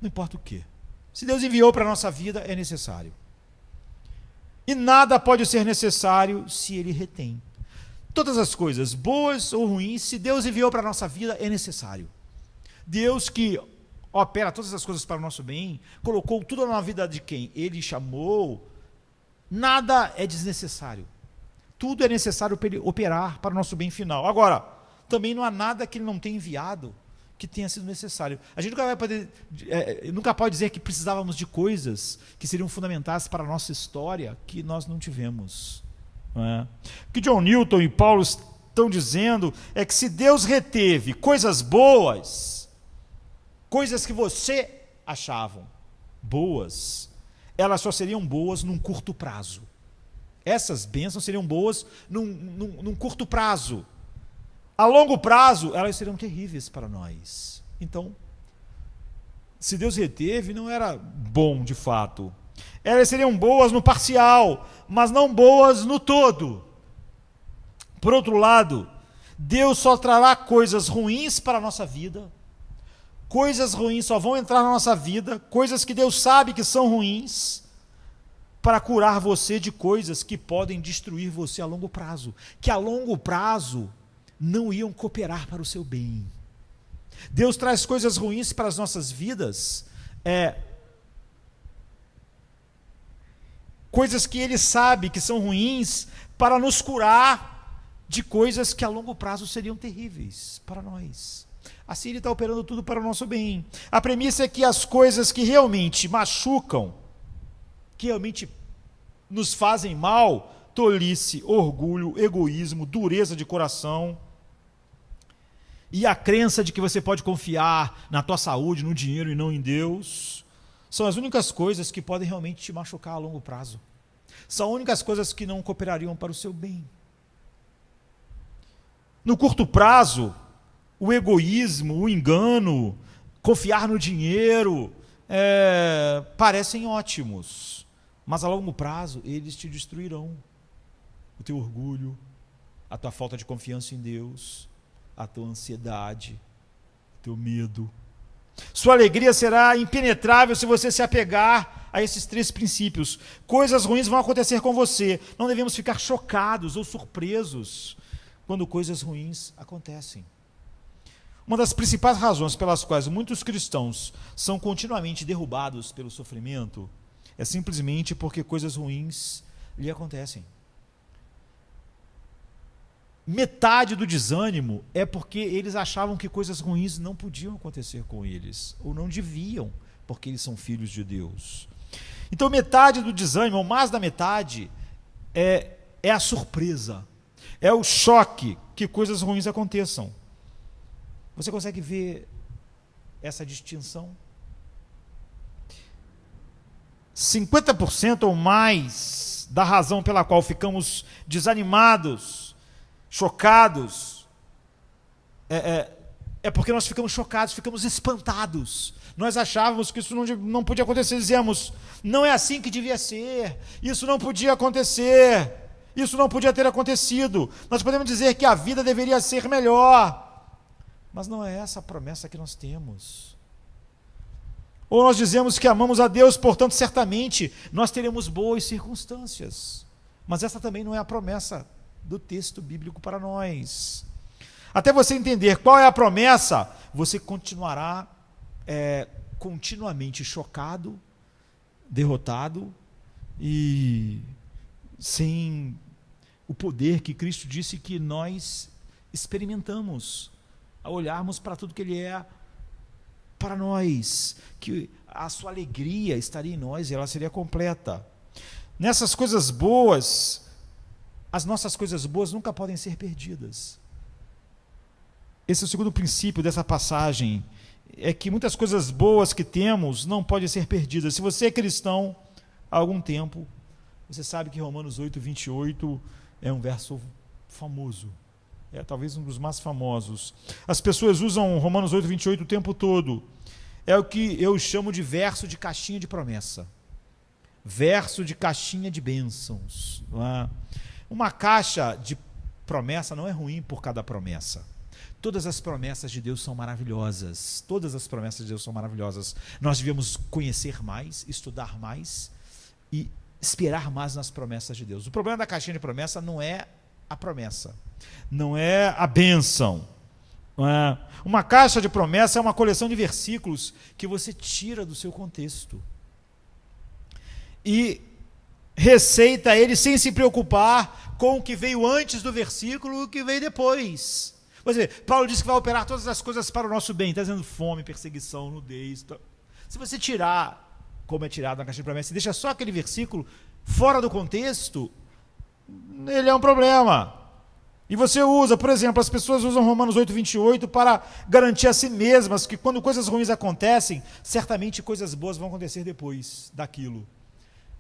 Não importa o quê. Se Deus enviou para a nossa vida, é necessário. E nada pode ser necessário se Ele retém. Todas as coisas, boas ou ruins, se Deus enviou para a nossa vida, é necessário. Deus que opera todas as coisas para o nosso bem, colocou tudo na vida de quem Ele chamou, nada é desnecessário. Tudo é necessário para Ele operar para o nosso bem final. Agora, também não há nada que Ele não tenha enviado que tenha sido necessário. A gente nunca pode dizer que precisávamos de coisas que seriam fundamentais para a nossa história que nós não tivemos. O que John Newton e Paulo estão dizendo é que se Deus reteve coisas boas, coisas que você achavam boas, elas só seriam boas num curto prazo. Essas bênçãos seriam boas num curto prazo. A longo prazo, elas seriam terríveis para nós. Então, se Deus reteve, não era bom de fato. Elas seriam boas no parcial, mas não boas no todo. Por outro lado, Deus só trará coisas ruins para a nossa vida, coisas ruins só vão entrar na nossa vida, coisas que Deus sabe que são ruins, para curar você de coisas que podem destruir você a longo prazo, que a longo prazo não iam cooperar para o seu bem. Deus traz coisas ruins para as nossas vidas, coisas que Ele sabe que são ruins, para nos curar de coisas que a longo prazo seriam terríveis para nós. Assim Ele está operando tudo para o nosso bem. A premissa é que as coisas que realmente machucam, que realmente nos fazem mal, tolice, orgulho, egoísmo, dureza de coração, e a crença de que você pode confiar na tua saúde, no dinheiro e não em Deus, são as únicas coisas que podem realmente te machucar a longo prazo. São as únicas coisas que não cooperariam para o seu bem. No curto prazo, o egoísmo, o engano, confiar no dinheiro, parecem ótimos, mas a longo prazo eles te destruirão. O teu orgulho, a tua falta de confiança em Deus, a tua ansiedade, o teu medo. Sua alegria será impenetrável se você se apegar a esses 3 princípios. Coisas ruins vão acontecer com você. Não devemos ficar chocados ou surpresos quando coisas ruins acontecem. Uma das principais razões pelas quais muitos cristãos são continuamente derrubados pelo sofrimento é simplesmente porque coisas ruins lhe acontecem. Metade do desânimo é porque eles achavam que coisas ruins não podiam acontecer com eles, ou não deviam, porque eles são filhos de Deus. Então metade do desânimo, ou mais da metade, é a surpresa, é o choque que coisas ruins aconteçam. Você consegue ver essa distinção? 50% ou mais da razão pela qual ficamos desanimados, chocados, é porque nós ficamos chocados, ficamos espantados. Nós achávamos que isso não podia acontecer, dizemos, não é assim que devia ser, isso não podia acontecer, isso não podia ter acontecido. Nós podemos dizer que a vida deveria ser melhor, mas não é essa a promessa que nós temos. Ou nós dizemos que amamos a Deus, portanto, certamente nós teremos boas circunstâncias, mas essa também não é a promessa do texto bíblico para nós. Até você entender qual é a promessa, você continuará continuamente chocado, derrotado e sem o poder que Cristo disse que nós experimentamos ao olharmos para tudo que Ele é para nós, que a sua alegria estaria em nós e ela seria completa. Nessas coisas boas, as nossas coisas boas nunca podem ser perdidas. Esse é o segundo princípio dessa passagem, é que muitas coisas boas que temos não podem ser perdidas. Se você é cristão há algum tempo, você sabe que Romanos 8:28 é um verso famoso, é talvez um dos mais famosos. As pessoas usam Romanos 8:28 o tempo todo. É o que eu chamo de verso de caixinha de promessa, verso de caixinha de bênçãos. Não é? Uma caixa de promessa não é ruim por cada promessa. Todas as promessas de Deus são maravilhosas. Todas as promessas de Deus são maravilhosas. Nós devemos conhecer mais, estudar mais e esperar mais nas promessas de Deus. O problema da caixinha de promessa não é a promessa, não é a bênção. Uma caixa de promessa é uma coleção de versículos que você tira do seu contexto e receita ele sem se preocupar com o que veio antes do versículo e o que veio depois. Por exemplo, Paulo diz que vai operar todas as coisas para o nosso bem, está dizendo fome, perseguição, nudez. Se você tirar, como é tirado na caixa de promessa, e deixa só aquele versículo fora do contexto, ele é um problema. E você usa, por exemplo, as pessoas usam Romanos 8:28 para garantir a si mesmas que quando coisas ruins acontecem, certamente coisas boas vão acontecer depois daquilo,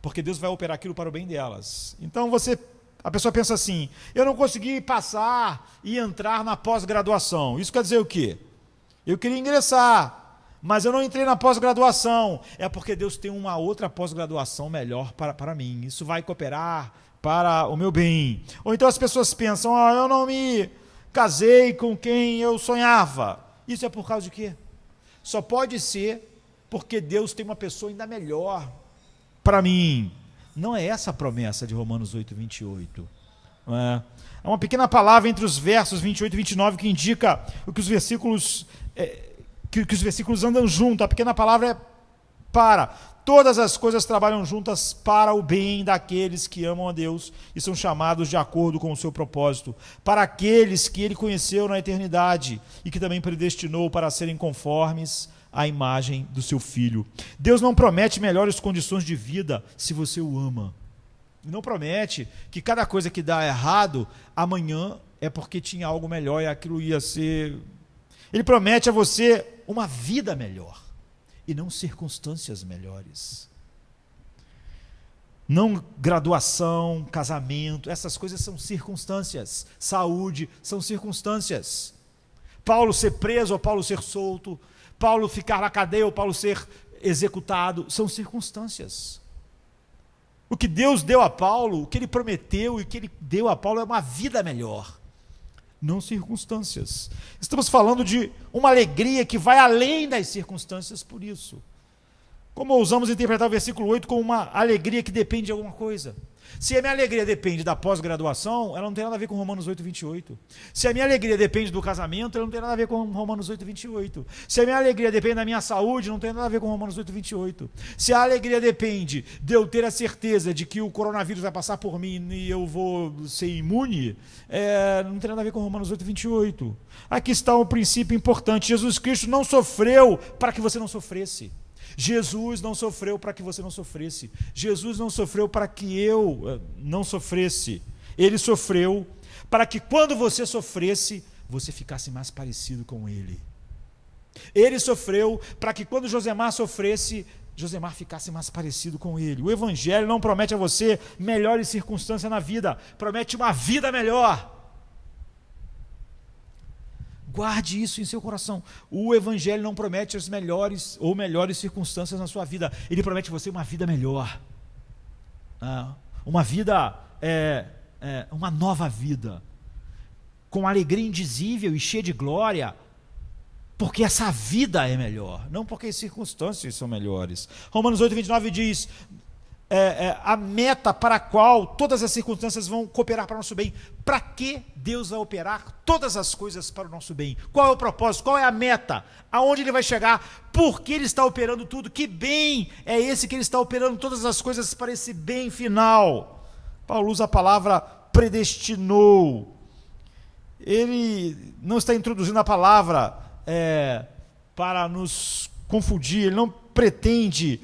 porque Deus vai operar aquilo para o bem delas. Então a pessoa pensa assim, eu não consegui passar e entrar na pós-graduação. Isso quer dizer o quê? Eu queria ingressar, mas eu não entrei na pós-graduação. É porque Deus tem uma outra pós-graduação melhor para mim. Isso vai cooperar para o meu bem. Ou então as pessoas pensam, eu não me casei com quem eu sonhava. Isso é por causa de quê? Só pode ser porque Deus tem uma pessoa ainda melhor para mim. Não é essa a promessa de Romanos 8, 28. Não é? Há uma pequena palavra entre os versos 28 e 29 que indica o que os versículos, que os versículos andam junto. A pequena palavra é para. Todas as coisas trabalham juntas para o bem daqueles que amam a Deus e são chamados de acordo com o seu propósito. Para aqueles que ele conheceu na eternidade e que também predestinou para serem conformes à imagem do seu Filho. Deus não promete melhores condições de vida se você o ama. Não promete que cada coisa que dá errado, amanhã é porque tinha algo melhor e aquilo ia ser... Ele promete a você uma vida melhor e não circunstâncias melhores. Não graduação, casamento, essas coisas são circunstâncias. Saúde são circunstâncias. Paulo ser preso ou Paulo ser solto, Paulo ficar na cadeia ou Paulo ser executado, são circunstâncias. O que Deus deu a Paulo, o que ele prometeu e o que ele deu a Paulo é uma vida melhor, não circunstâncias. Estamos falando de uma alegria que vai além das circunstâncias por isso. Como ousamos interpretar o versículo 8 como uma alegria que depende de alguma coisa? Se a minha alegria depende da pós-graduação, ela não tem nada a ver com Romanos 8, 28. Se a minha alegria depende do casamento, ela não tem nada a ver com Romanos 8, 28. Se a minha alegria depende da minha saúde, não tem nada a ver com Romanos 8, 28. Se a alegria depende de eu ter a certeza de que o coronavírus vai passar por mim e eu vou ser imune, não tem nada a ver com Romanos 8, 28. Aqui está um princípio importante. Jesus Cristo não sofreu para que você não sofresse. Jesus não sofreu para que você não sofresse. Jesus não sofreu para que eu não sofresse. Ele sofreu para que quando você sofresse, você ficasse mais parecido com ele. Ele sofreu para que quando Josemar sofresse, Josemar ficasse mais parecido com ele. O Evangelho não promete a você melhores circunstâncias na vida, promete uma vida melhor. Guarde isso em seu coração. O Evangelho não promete as melhores ou melhores circunstâncias na sua vida. Ele promete a você uma vida melhor. Uma vida, uma nova vida. Com alegria indizível e cheia de glória. Porque essa vida é melhor. Não porque as circunstâncias são melhores. Romanos 8, 29 diz... a meta para a qual todas as circunstâncias vão cooperar para o nosso bem. Para que Deus vai operar todas as coisas para o nosso bem? Qual é o propósito? Qual é a meta? Aonde ele vai chegar? Por que ele está operando tudo? Que bem é esse que ele está operando todas as coisas para esse bem final? Paulo usa a palavra predestinou. Ele não está introduzindo a palavra para nos confundir. Ele não pretende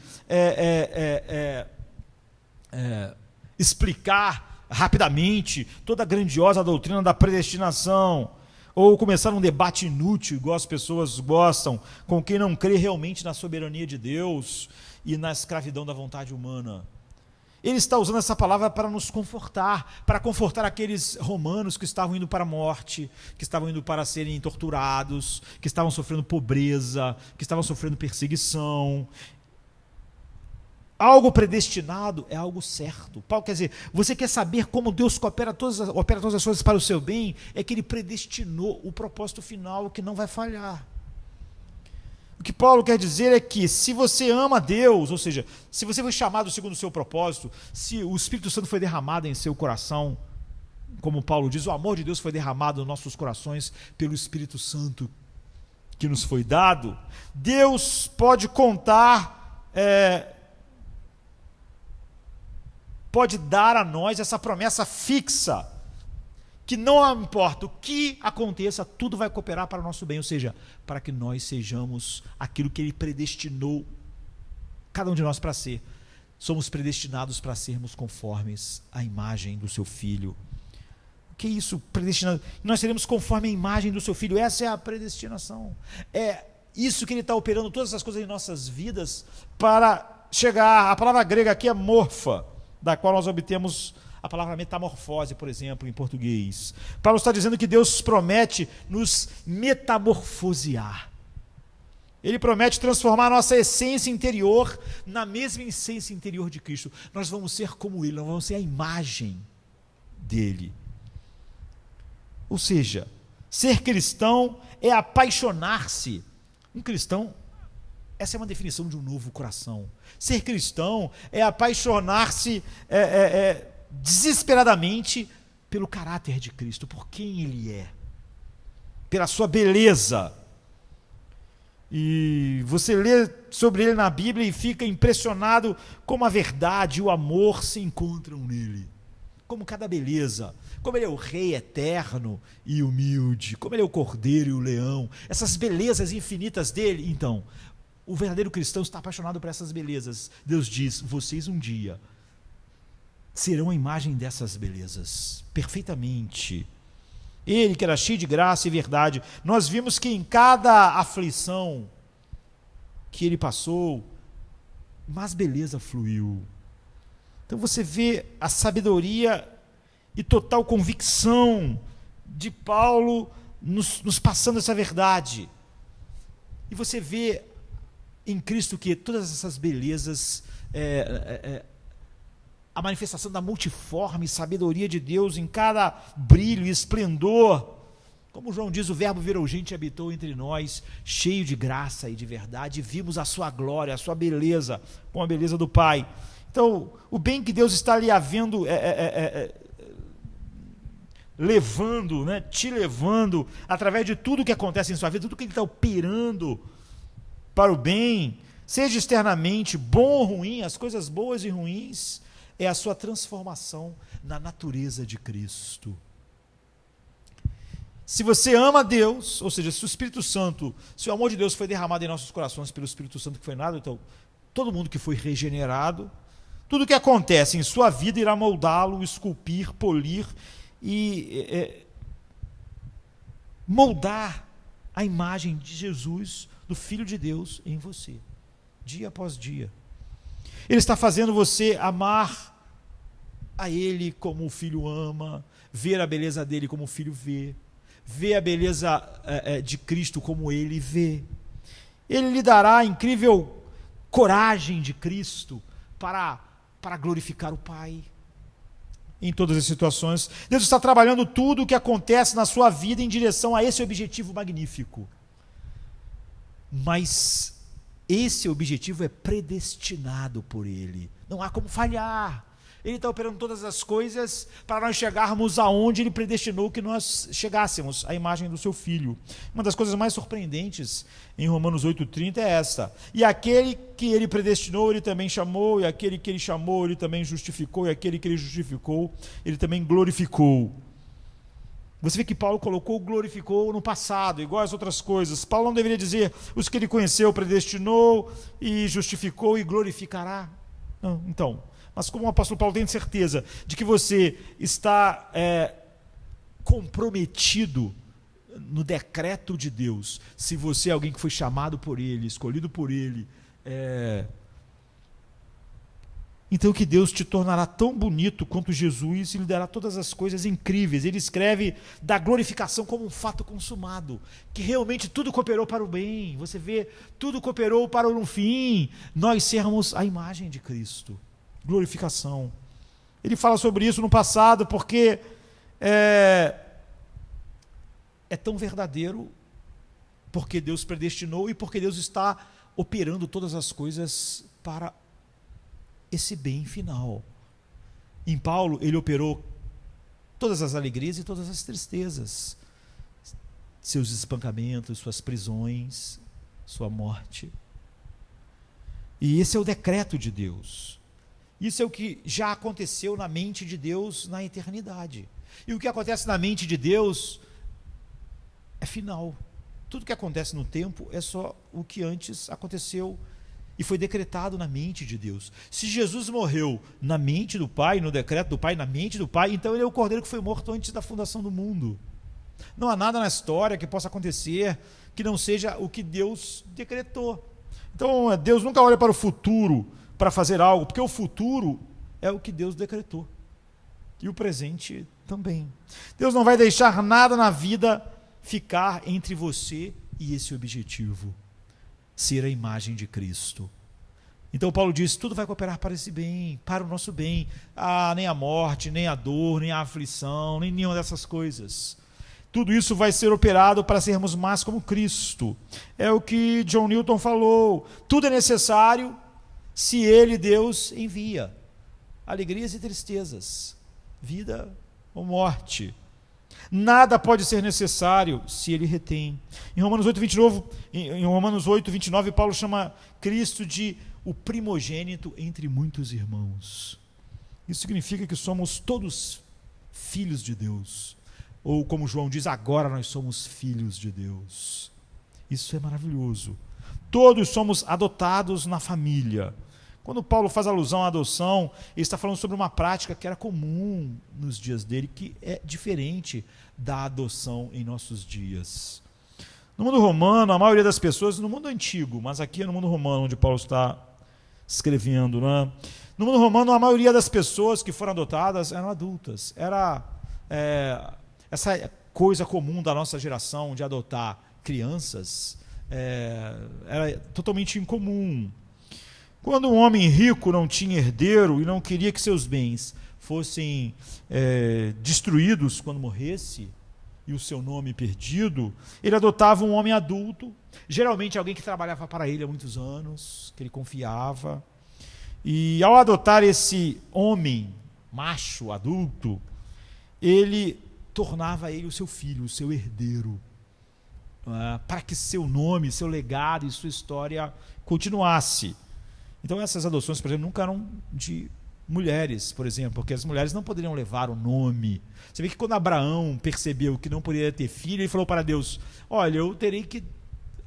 explicar rapidamente toda a grandiosa doutrina da predestinação, ou começar um debate inútil, igual as pessoas gostam, com quem não crê realmente na soberania de Deus e na escravidão da vontade humana. Ele está usando essa palavra para nos confortar, para confortar aqueles romanos que estavam indo para a morte, que estavam indo para serem torturados, que estavam sofrendo pobreza, que estavam sofrendo perseguição. Algo predestinado é algo certo. Paulo quer dizer, você quer saber como Deus opera todas as coisas para o seu bem? É que ele predestinou o propósito final que não vai falhar. O que Paulo quer dizer é que se você ama Deus, ou seja, se você foi chamado segundo o seu propósito, se o Espírito Santo foi derramado em seu coração, como Paulo diz, o amor de Deus foi derramado nos nossos corações pelo Espírito Santo que nos foi dado, Deus pode contar... pode dar a nós essa promessa fixa, que não importa o que aconteça, tudo vai cooperar para o nosso bem, ou seja, para que nós sejamos aquilo que ele predestinou cada um de nós para ser. Somos predestinados para sermos conformes à imagem do seu Filho. O que é isso? Predestinado? Nós seremos conforme a imagem do seu Filho. Essa é a predestinação. É isso que ele está operando todas as coisas em nossas vidas para chegar. A palavra grega aqui é morfa, da qual nós obtemos a palavra metamorfose, por exemplo, em português. Paulo está dizendo que Deus promete nos metamorfosear. Ele promete transformar a nossa essência interior na mesma essência interior de Cristo. Nós vamos ser como Ele, nós vamos ser a imagem dEle. Ou seja, Ser cristão é apaixonar-se. Um cristão, essa é uma definição de um novo coração. Ser cristão é apaixonar-se desesperadamente pelo caráter de Cristo, por quem Ele é, pela sua beleza. E você lê sobre Ele na Bíblia e fica impressionado como a verdade e o amor se encontram nele. Como cada beleza, como Ele é o Rei eterno e humilde, como Ele é o Cordeiro e o Leão, essas belezas infinitas dele. Então, o verdadeiro cristão está apaixonado por essas belezas. Deus diz, vocês um dia serão a imagem dessas belezas, perfeitamente. Ele que era cheio de graça e verdade, nós vimos que em cada aflição que ele passou, mais beleza fluiu. Então você vê a sabedoria e total convicção de Paulo nos passando essa verdade. E você vê em Cristo que todas essas belezas, a manifestação da multiforme sabedoria de Deus em cada brilho e esplendor. Como João diz, o verbo virou gente e habitou entre nós, cheio de graça e de verdade, e vimos a sua glória, a sua beleza, com a beleza do Pai. Então, o bem que Deus está ali havendo, levando, né, te levando, através de tudo que acontece em sua vida, tudo que Ele está operando para o bem, seja externamente, bom ou ruim, as coisas boas e ruins, é a sua transformação na natureza de Cristo. Se você ama Deus, ou seja, se o Espírito Santo, se o amor de Deus foi derramado em nossos corações pelo Espírito Santo que foi dado, então todo mundo que foi regenerado, tudo que acontece em sua vida irá moldá-lo, esculpir, polir e moldar a imagem de Jesus, do Filho de Deus em você, dia após dia. Ele está fazendo você amar a Ele como o Filho ama, ver a beleza dele como o Filho vê, ver a beleza de Cristo como Ele vê. Ele lhe dará a incrível coragem de Cristo para glorificar o Pai. Em todas as situações, Deus está trabalhando tudo o que acontece na sua vida em direção a esse objetivo magnífico. Mas esse objetivo é predestinado por Ele. Não há como falhar. Ele está operando todas as coisas para nós chegarmos aonde Ele predestinou que nós chegássemos, a imagem do seu Filho. Uma das coisas mais surpreendentes em Romanos 8,30 é esta: e aquele que Ele predestinou, Ele também chamou, e aquele que Ele chamou, Ele também justificou, e aquele que Ele justificou, Ele também glorificou. Você vê que Paulo colocou glorificou no passado, igual às outras coisas. Paulo não deveria dizer os que Ele conheceu, predestinou, e justificou, e glorificará. Não, então... Mas como o apóstolo Paulo tem certeza de que você está comprometido no decreto de Deus, se você é alguém que foi chamado por Ele, escolhido por Ele, então que Deus te tornará tão bonito quanto Jesus e lhe dará todas as coisas incríveis. Ele escreve da glorificação como um fato consumado, que realmente tudo cooperou para o bem. Você vê, tudo cooperou para no fim nós sermos a imagem de Cristo. Glorificação. Ele fala sobre isso no passado porque é tão verdadeiro, porque Deus predestinou e porque Deus está operando todas as coisas para esse bem final. Em Paulo, ele operou todas as alegrias e todas as tristezas, seus espancamentos, suas prisões, sua morte. E esse é o decreto de Deus. Isso é o que já aconteceu na mente de Deus na eternidade. E o que acontece na mente de Deus é final. Tudo que acontece no tempo é só o que antes aconteceu e foi decretado na mente de Deus. Se Jesus morreu na mente do Pai, no decreto do Pai, na mente do Pai, então Ele é o Cordeiro que foi morto antes da fundação do mundo. Não há nada na história que possa acontecer que não seja o que Deus decretou. Então Deus nunca olha para o futuro para fazer algo, porque o futuro é o que Deus decretou, e o presente também. Deus não vai deixar nada na vida ficar entre você e esse objetivo, ser a imagem de Cristo. Então Paulo diz, tudo vai cooperar para esse bem, para o nosso bem. Nem a morte, nem a dor, nem a aflição, nem nenhuma dessas coisas. tudo isso vai ser operado para sermos mais como Cristo. É o que John Newton falou. Tudo é necessário se Ele, Deus, envia. Alegrias e tristezas, vida ou morte. Nada pode ser necessário se Ele retém. Em Romanos 8, 29, Paulo chama Cristo de o primogênito entre muitos irmãos. Isso significa que somos todos filhos de Deus. Ou como João diz, agora nós somos filhos de Deus. Isso é maravilhoso. Todos somos adotados na família. Quando Paulo faz alusão à adoção, ele está falando sobre uma prática que era comum nos dias dele, que é diferente da adoção em nossos dias. No mundo romano, a maioria das pessoas, no mundo antigo, mas aqui é no mundo romano onde Paulo está escrevendo, né? No mundo romano, a maioria das pessoas que foram adotadas eram adultas. Era essa coisa comum da nossa geração de adotar crianças, era totalmente incomum. Quando um homem rico não tinha herdeiro e não queria que seus bens fossem destruídos quando morresse e o seu nome perdido, ele adotava um homem adulto, geralmente alguém que trabalhava para ele há muitos anos, que ele confiava. E ao adotar esse homem macho, adulto, ele tornava ele o seu filho, o seu herdeiro, para que seu nome, seu legado e sua história continuasse. Então essas adoções, por exemplo, nunca eram de mulheres, por exemplo, porque as mulheres não poderiam levar o nome. Você vê que quando Abraão percebeu que não poderia ter filho, ele falou para Deus: olha, eu terei que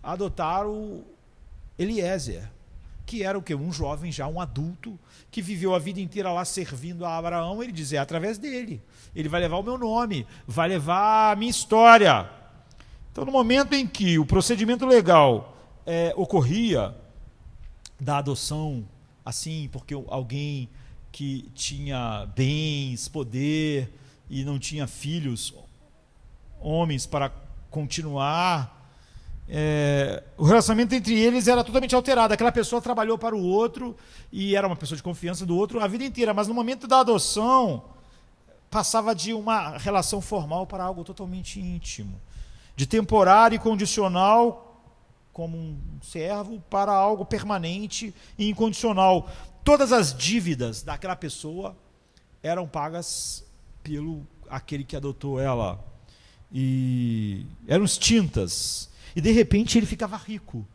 adotar o Eliezer, que era o quê? Um jovem já, um adulto, que viveu a vida inteira lá servindo a Abraão. Ele dizia, através dele, ele vai levar o meu nome, vai levar a minha história. Então, no momento em que o procedimento legal ocorria, da adoção, assim, porque alguém que tinha bens, poder e não tinha filhos, homens para continuar, o relacionamento entre eles era totalmente alterado. Aquela pessoa trabalhou para o outro e era uma pessoa de confiança do outro a vida inteira, mas no momento da adoção passava de uma relação formal para algo totalmente íntimo, de temporário e condicional como um servo para algo permanente e incondicional. Todas as dívidas daquela pessoa eram pagas pelo aquele que adotou ela e eram extintas. E de repente ele ficava rico.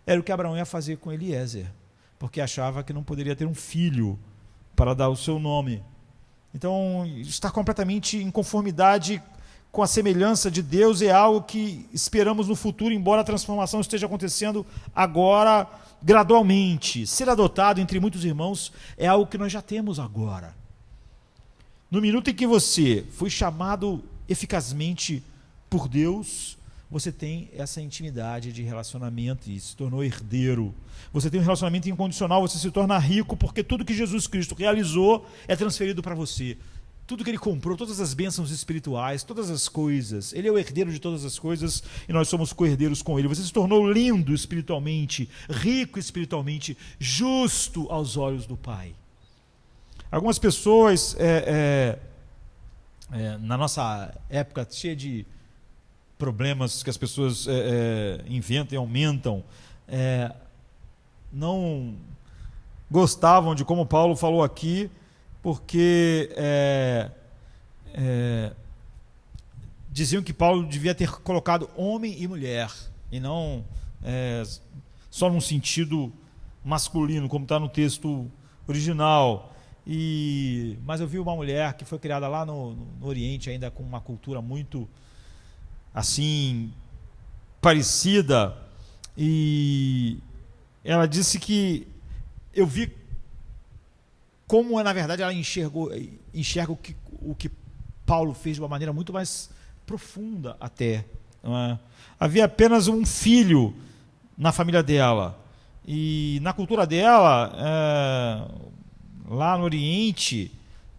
Era o que Abraão ia fazer com Eliezer, porque achava que não poderia ter um filho para dar o seu nome. Então, estar completamente em conformidade com a semelhança de Deus é algo que esperamos no futuro, embora a transformação esteja acontecendo agora, gradualmente. Ser adotado entre muitos irmãos é algo que nós já temos agora. No minuto em que você foi chamado eficazmente por Deus, você tem essa intimidade de relacionamento e se tornou herdeiro. Você tem um relacionamento incondicional, você se torna rico, porque tudo que Jesus Cristo realizou é transferido para você. Tudo que ele comprou, todas as bênçãos espirituais, todas as coisas, ele é o herdeiro de todas as coisas e nós somos co-herdeiros com ele. Você se tornou lindo espiritualmente, rico espiritualmente, justo aos olhos do Pai. Algumas pessoas, na nossa época cheia de problemas que as pessoas inventam e aumentam, não gostavam de como Paulo falou aqui, porque diziam que Paulo devia ter colocado homem e mulher, e não só num sentido masculino, como está no texto original. Mas eu vi uma mulher que foi criada lá no Oriente, ainda com uma cultura muito assim parecida, e ela disse que eu vi como na verdade ela enxerga o que Paulo fez de uma maneira muito mais profunda até. Havia apenas um filho na família dela, e na cultura dela, lá no Oriente,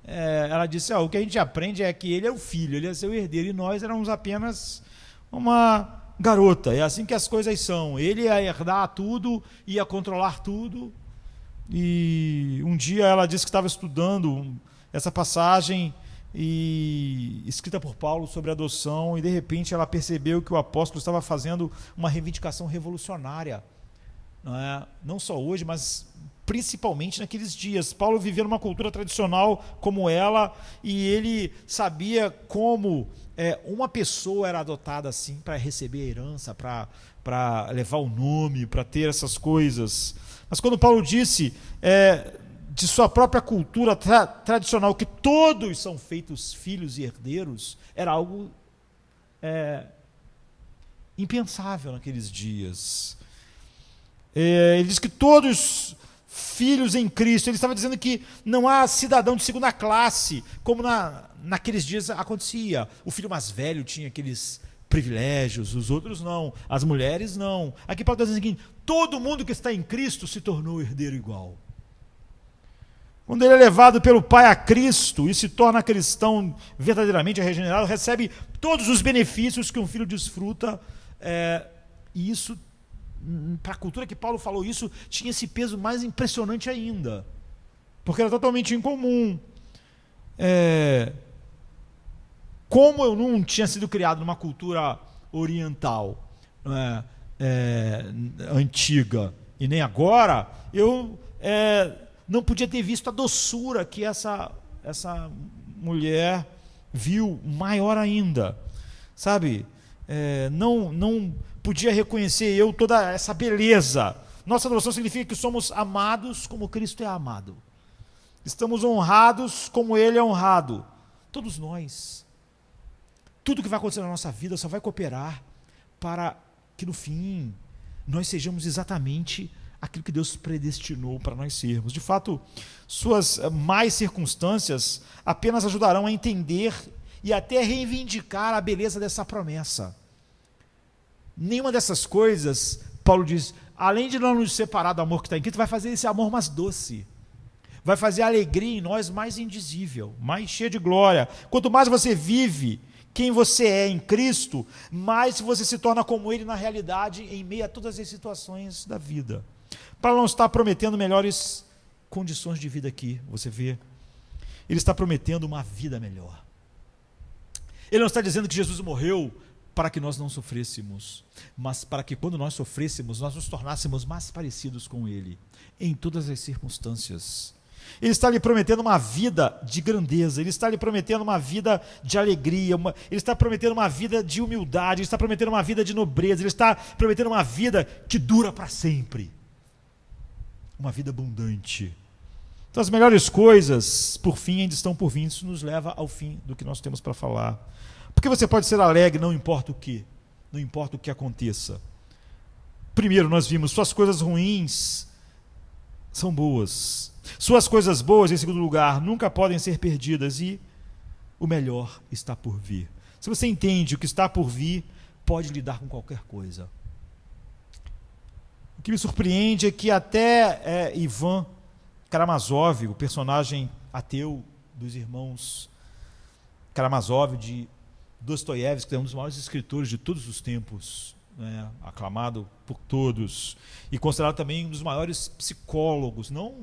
ela disse, o que a gente aprende é que ele é o filho, ele é seu herdeiro, e nós éramos apenas uma garota. É assim que as coisas são. Ele ia herdar tudo, ia controlar tudo. E um dia ela disse que estava estudando essa passagem e escrita por Paulo sobre adoção, e de repente ela percebeu que o apóstolo estava fazendo uma reivindicação revolucionária, não só hoje, mas principalmente naqueles dias. Paulo vivia numa cultura tradicional como ela, e ele sabia como uma pessoa era adotada assim para receber a herança, para levar o nome, para ter essas coisas. Mas quando Paulo disse de sua própria cultura tradicional que todos são feitos filhos e herdeiros, era algo impensável naqueles dias. Ele diz que todos filhos em Cristo. Ele estava dizendo que não há cidadão de segunda classe, como naqueles dias acontecia. O filho mais velho tinha aqueles privilégios, os outros não, as mulheres não. Aqui Paulo está dizendo o seguinte: todo mundo que está em Cristo se tornou herdeiro igual. Quando ele é levado pelo Pai a Cristo e se torna cristão verdadeiramente regenerado, recebe todos os benefícios que um filho desfruta, e isso, para a cultura que Paulo falou isso, tinha esse peso mais impressionante ainda, porque era totalmente incomum. Como eu não tinha sido criado numa cultura oriental antiga, e nem agora, eu não podia ter visto a doçura que essa mulher viu, maior ainda, sabe? Não podia reconhecer eu toda essa beleza. Nossa adoção significa que somos amados como Cristo é amado. Estamos honrados como Ele é honrado. Todos nós. Tudo que vai acontecer na nossa vida só vai cooperar para que no fim nós sejamos exatamente aquilo que Deus predestinou para nós sermos. De fato, suas más circunstâncias apenas ajudarão a entender e até reivindicar a beleza dessa promessa. Nenhuma dessas coisas, Paulo diz, além de não nos separar do amor que está em Cristo, vai fazer esse amor mais doce, vai fazer a alegria em nós mais indizível, mais cheia de glória. Quanto mais você vive quem você é em Cristo, mais você se torna como Ele na realidade, em meio a todas as situações da vida. Paulo não está prometendo melhores condições de vida aqui, você vê. Ele está prometendo uma vida melhor. Ele não está dizendo que Jesus morreu para que nós não sofrêssemos, mas para que quando nós sofrêssemos, nós nos tornássemos mais parecidos com Ele, em todas as circunstâncias. Ele está lhe prometendo uma vida de grandeza, Ele está lhe prometendo uma vida de alegria, Ele está prometendo uma vida de humildade, Ele está prometendo uma vida de nobreza, Ele está prometendo uma vida que dura para sempre, uma vida abundante. Então as melhores coisas, por fim, ainda estão por vir. Isso nos leva ao fim do que nós temos para falar. Porque você pode ser alegre, não importa o que, não importa o que aconteça. Primeiro, nós vimos, suas coisas ruins são boas. Suas coisas boas, em segundo lugar, nunca podem ser perdidas, e o melhor está por vir. Se você entende o que está por vir, pode lidar com qualquer coisa. O que me surpreende é que até Ivan Karamazov, o personagem ateu dos irmãos Karamazov, de Dostoiévski, que é um dos maiores escritores de todos os tempos, aclamado por todos, e considerado também um dos maiores psicólogos, não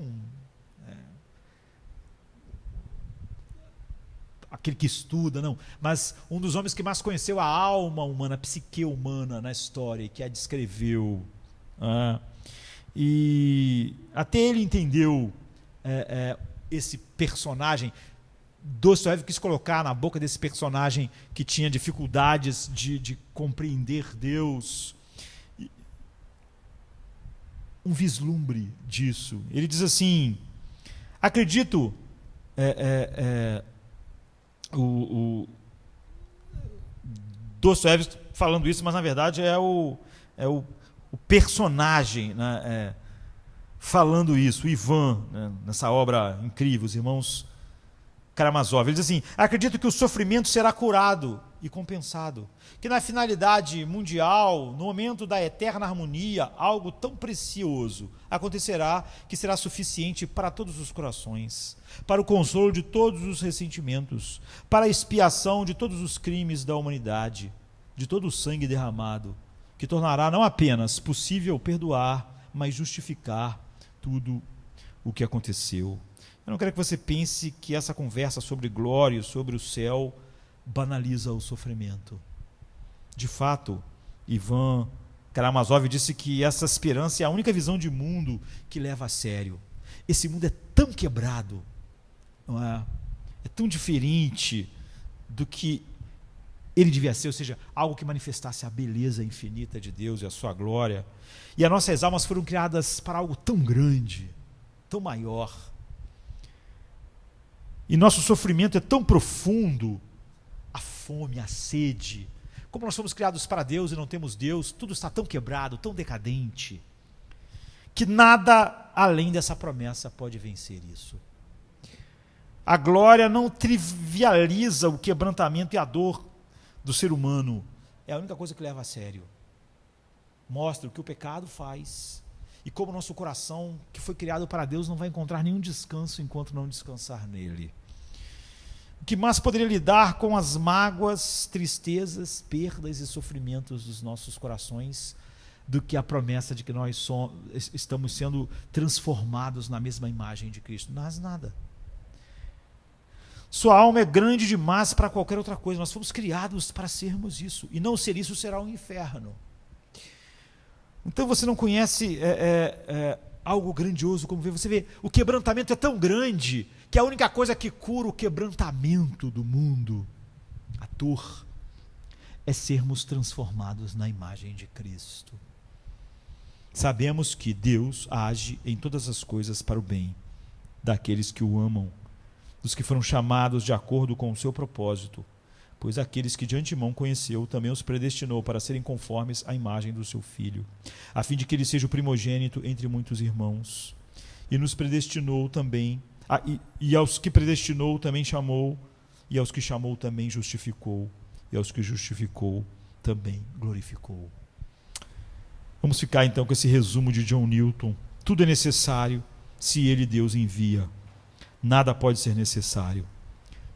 aquele que estuda, não, mas um dos homens que mais conheceu a alma humana, a psique humana na história, que a descreveu. E até ele entendeu esse personagem. Dostoiévski quis colocar na boca desse personagem que tinha dificuldades de compreender Deus um vislumbre disso. Ele diz assim: acredito, o Dostoiévski falando isso, mas na verdade é o personagem, falando isso, o Ivan, nessa obra incrível, os irmãos Karamazov. Ele diz assim: acredito que o sofrimento será curado e compensado, que na finalidade mundial, no momento da eterna harmonia, algo tão precioso acontecerá que será suficiente para todos os corações, para o consolo de todos os ressentimentos, para a expiação de todos os crimes da humanidade, de todo o sangue derramado, que tornará não apenas possível perdoar, mas justificar tudo o que aconteceu. Eu não quero que você pense que essa conversa sobre glória, sobre o céu, banaliza o sofrimento. De fato, Ivan Karamazov disse que essa esperança é a única visão de mundo que leva a sério. Esse mundo é tão quebrado, não é? É tão diferente do que ele devia ser, ou seja, algo que manifestasse a beleza infinita de Deus e a sua glória. E as nossas almas foram criadas para algo tão grande, tão maior. E nosso sofrimento é tão profundo, a fome, a sede. Como nós fomos criados para Deus e não temos Deus, tudo está tão quebrado, tão decadente, que nada além dessa promessa pode vencer isso. A glória não trivializa o quebrantamento e a dor do ser humano. É a única coisa que leva a sério. Mostra o que o pecado faz e como o nosso coração, que foi criado para Deus, não vai encontrar nenhum descanso enquanto não descansar nele. O que mais poderia lidar com as mágoas, tristezas, perdas e sofrimentos dos nossos corações do que a promessa de que nós estamos sendo transformados na mesma imagem de Cristo? Mas nada. Sua alma é grande demais para qualquer outra coisa. Nós fomos criados para sermos isso. E não ser isso será um inferno. Então você não conhece algo grandioso como você vê. O quebrantamento é tão grande que a única coisa que cura o quebrantamento do mundo, a dor, é sermos transformados na imagem de Cristo. Sabemos que Deus age em todas as coisas para o bem daqueles que o amam, dos que foram chamados de acordo com o seu propósito, pois aqueles que de antemão conheceu também os predestinou para serem conformes à imagem do seu Filho, a fim de que ele seja o primogênito entre muitos irmãos. E nos predestinou também, e aos que predestinou também chamou, e aos que chamou também justificou, e aos que justificou também glorificou. Vamos ficar então com esse resumo de John Newton. Tudo é necessário se ele, Deus, envia. Nada pode ser necessário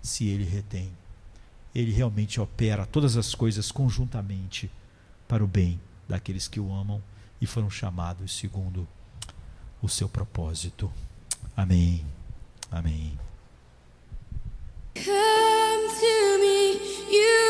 se ele retém. Ele realmente opera todas as coisas conjuntamente para o bem daqueles que o amam e foram chamados segundo o seu propósito. Amém. Amém. Come to me, you